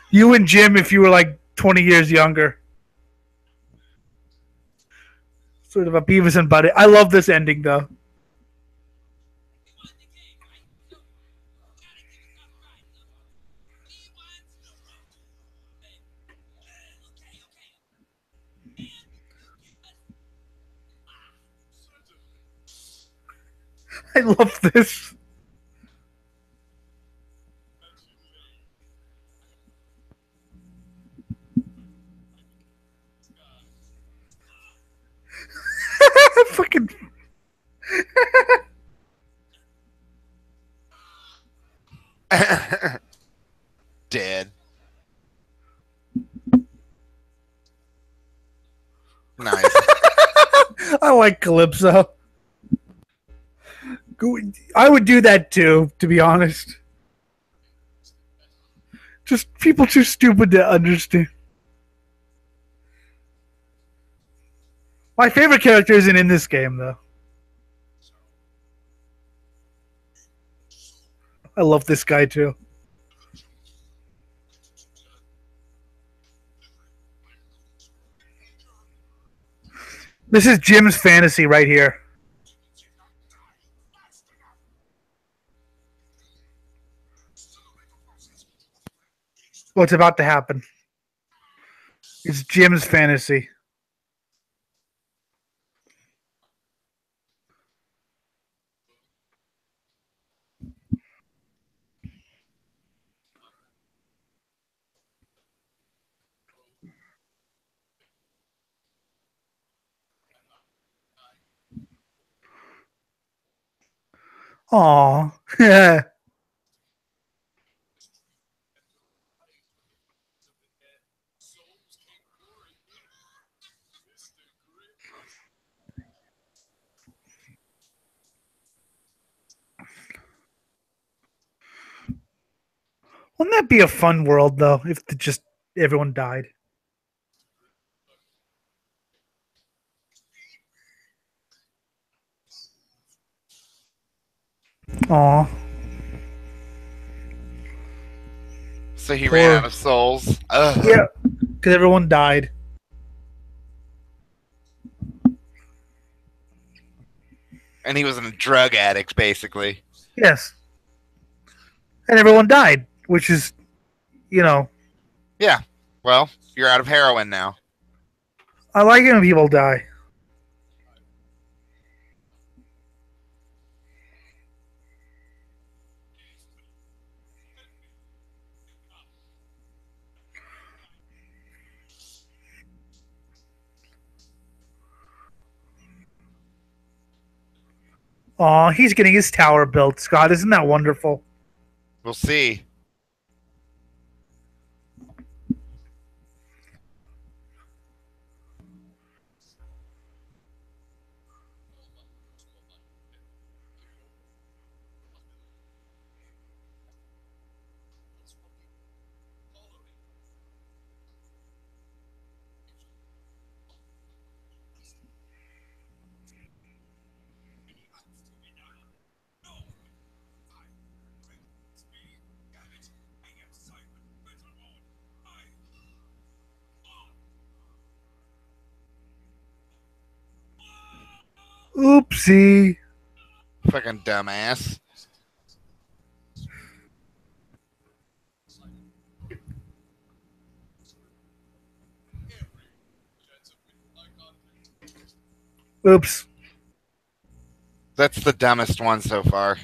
you and Jim if you were like 20 years younger. Sort of a Beavis and Butthead. I love this ending though. I love this. Fucking Dead. Nice. I like Calypso. I would do that too, to be honest. Just people too stupid to understand. My favorite character isn't in this game, though. I love this guy too. This is Jim's fantasy right here. What's about to happen? It's Jim's fantasy. Aw. Yeah. Wouldn't that be a fun world, though, if just everyone died? Aw. So he ran out of souls. Ugh. Yeah, because everyone died. And he was a drug addict, basically. Yes. And everyone died, which is, you know. Yeah. Well, you're out of heroin now. I like it when people die. Aw, he's getting his tower built, Scott. Isn't that wonderful? We'll see. Oopsie. Fucking dumbass. Oops. That's the dumbest one so far.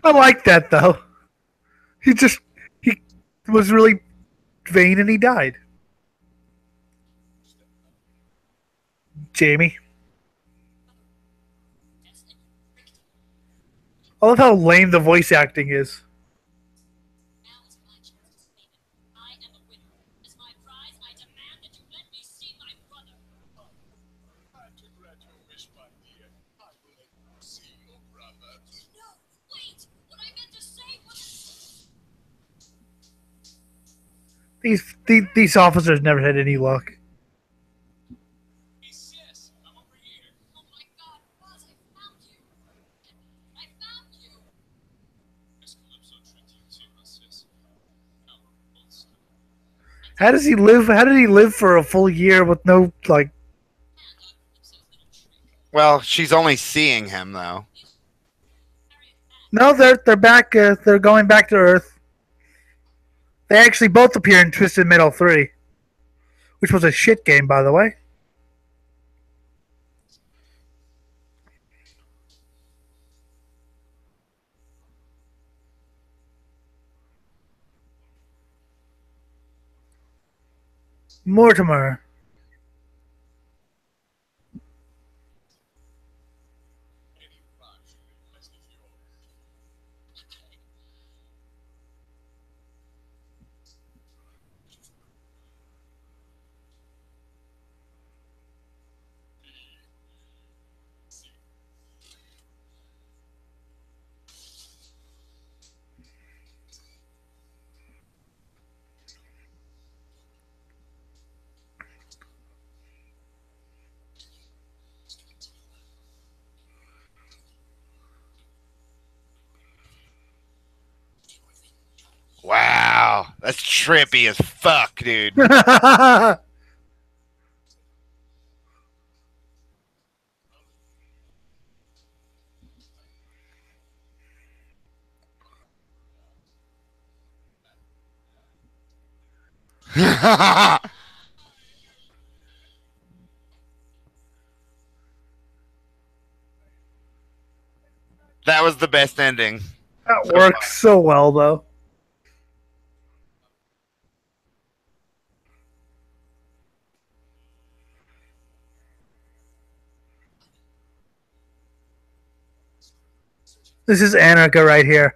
I like that, though. He was really vain and he died. Jamie. I love how lame the voice acting is. These officers never had any luck. How does he live? How did he live for a full year with no like? Well, she's only seeing him though. No, they're back. They're going back to Earth. They actually both appear in Twisted Metal 3, which was a shit game, by the way. Mortimer. Wow, that's trippy as fuck, dude. That was the best ending. That works so well, though. This is Anarcha right here.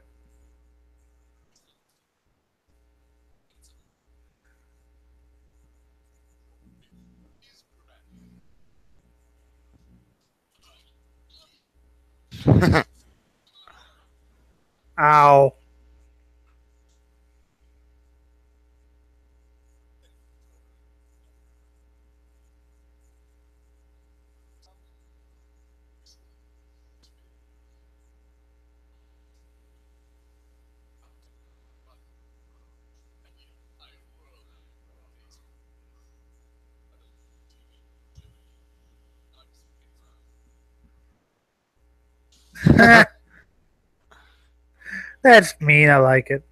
Ow. That's mean. I like it.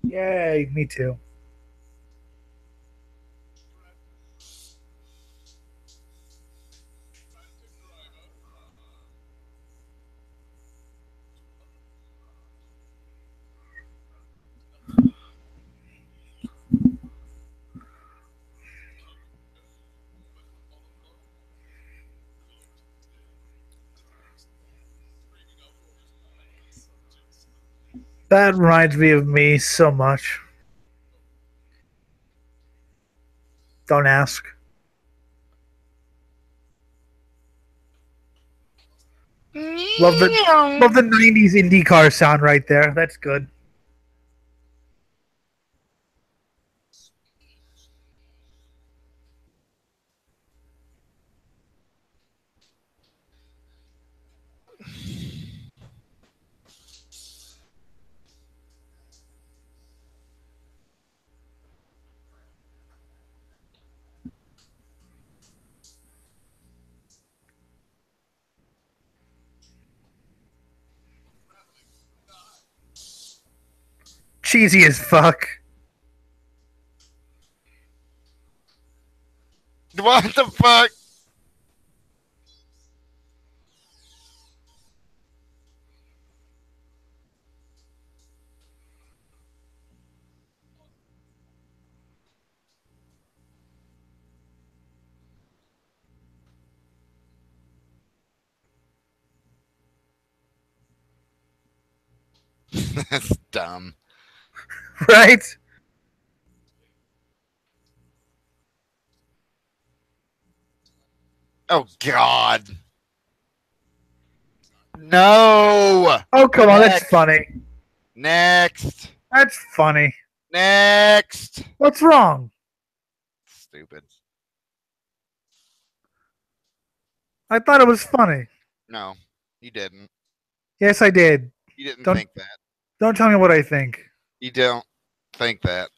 Yay, me too. That reminds me of me so much. Don't ask. Love the 90s indie car sound right there. That's good. Cheesy as fuck. What the fuck? That's dumb. Right? Oh God. No. Oh, come on. That's Next. funny. Next. That's funny. Next. What's wrong? Stupid. I thought it was funny. No, you didn't. Yes, I did. You didn't Don't think that. don't tell me what I think. You don't think that.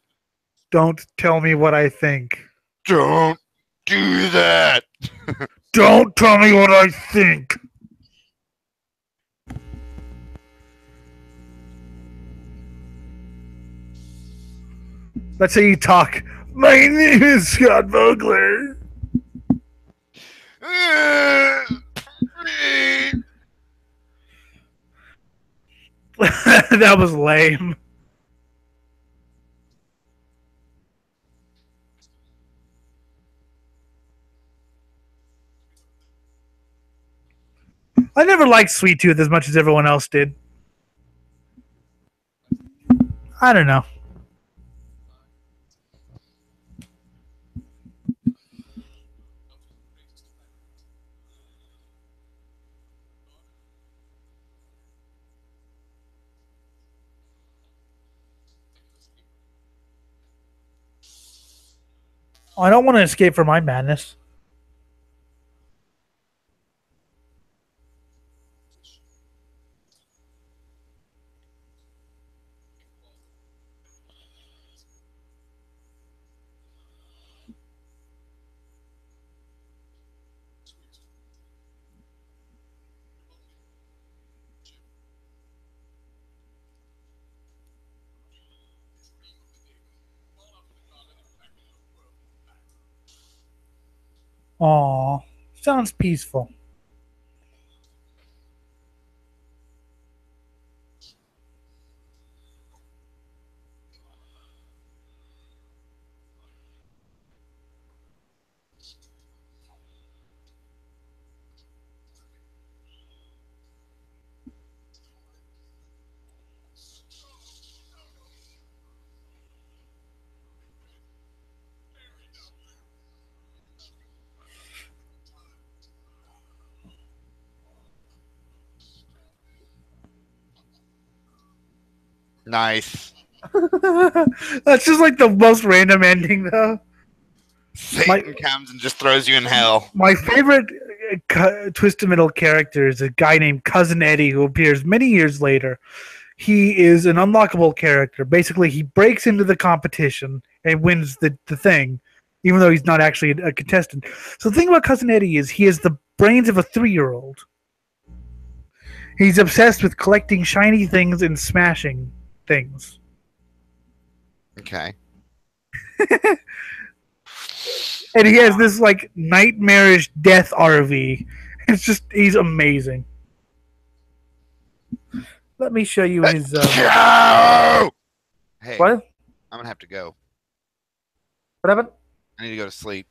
Don't tell me what I think. Don't do that. Don't tell me what I think. Let's say you talk. My name is Scott Vogler. That was lame. I never liked Sweet Tooth as much as everyone else did. I don't know. I don't want to escape from my madness. Aw, sounds peaceful. Nice. That's just like the most random ending, though. Satan comes and just throws you in hell. My favorite Twisted Metal character is a guy named Cousin Eddie who appears many years later. He is an unlockable character. Basically, he breaks into the competition and wins the thing, even though he's not actually a contestant. So the thing about Cousin Eddie is he has the brains of a 3-year-old. He's obsessed with collecting shiny things and smashing things. Okay. And he has this like nightmarish death RV. It's just he's amazing. Let me show you his. Go! Hey, What? I'm gonna have to go. What happened? I need to go to sleep.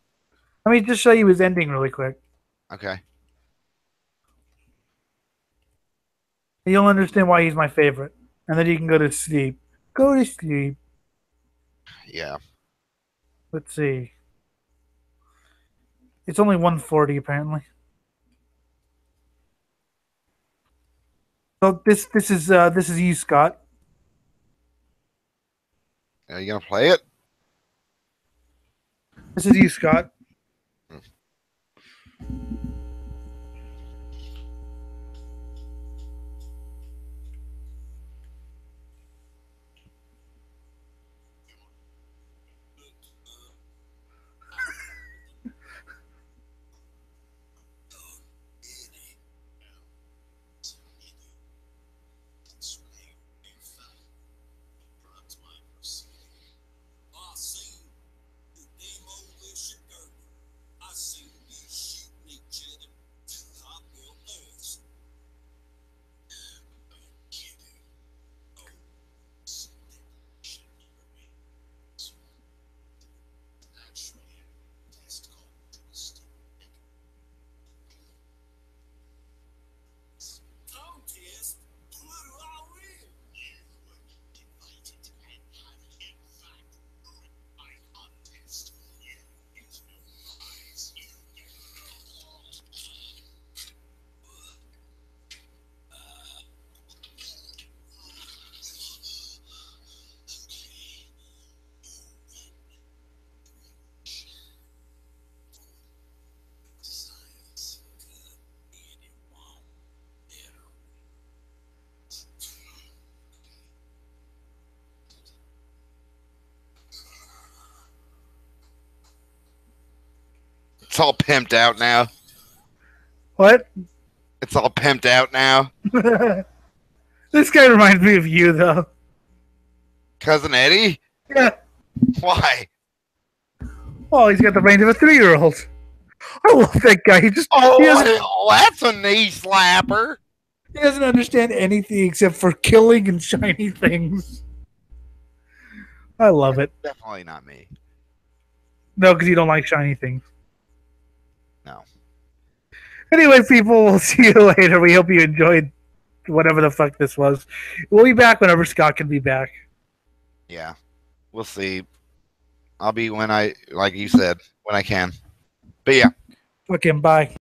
Let me just show you his ending really quick. Okay. You'll understand why he's my favorite, and then you can go to sleep. Go to sleep. Yeah. Let's see. It's only 1:40 apparently. So this is you, Scott. Are you gonna play it? This is you, Scott. It's all pimped out now. What? It's all pimped out now. This guy reminds me of you, though. Cousin Eddie? Yeah. Why? Oh, he's got the brains of a 3-year-old. I love that guy. He That's a knee slapper. he doesn't understand anything except for killing and shiny things. I love it. Definitely not me. No, because you don't like shiny things. No. Anyway, people, we'll see you later. We hope you enjoyed whatever the fuck this was. We'll be back whenever Scott can be back. Yeah. We'll see. I'll be when I, like you said, when I can. But yeah. Fucking bye.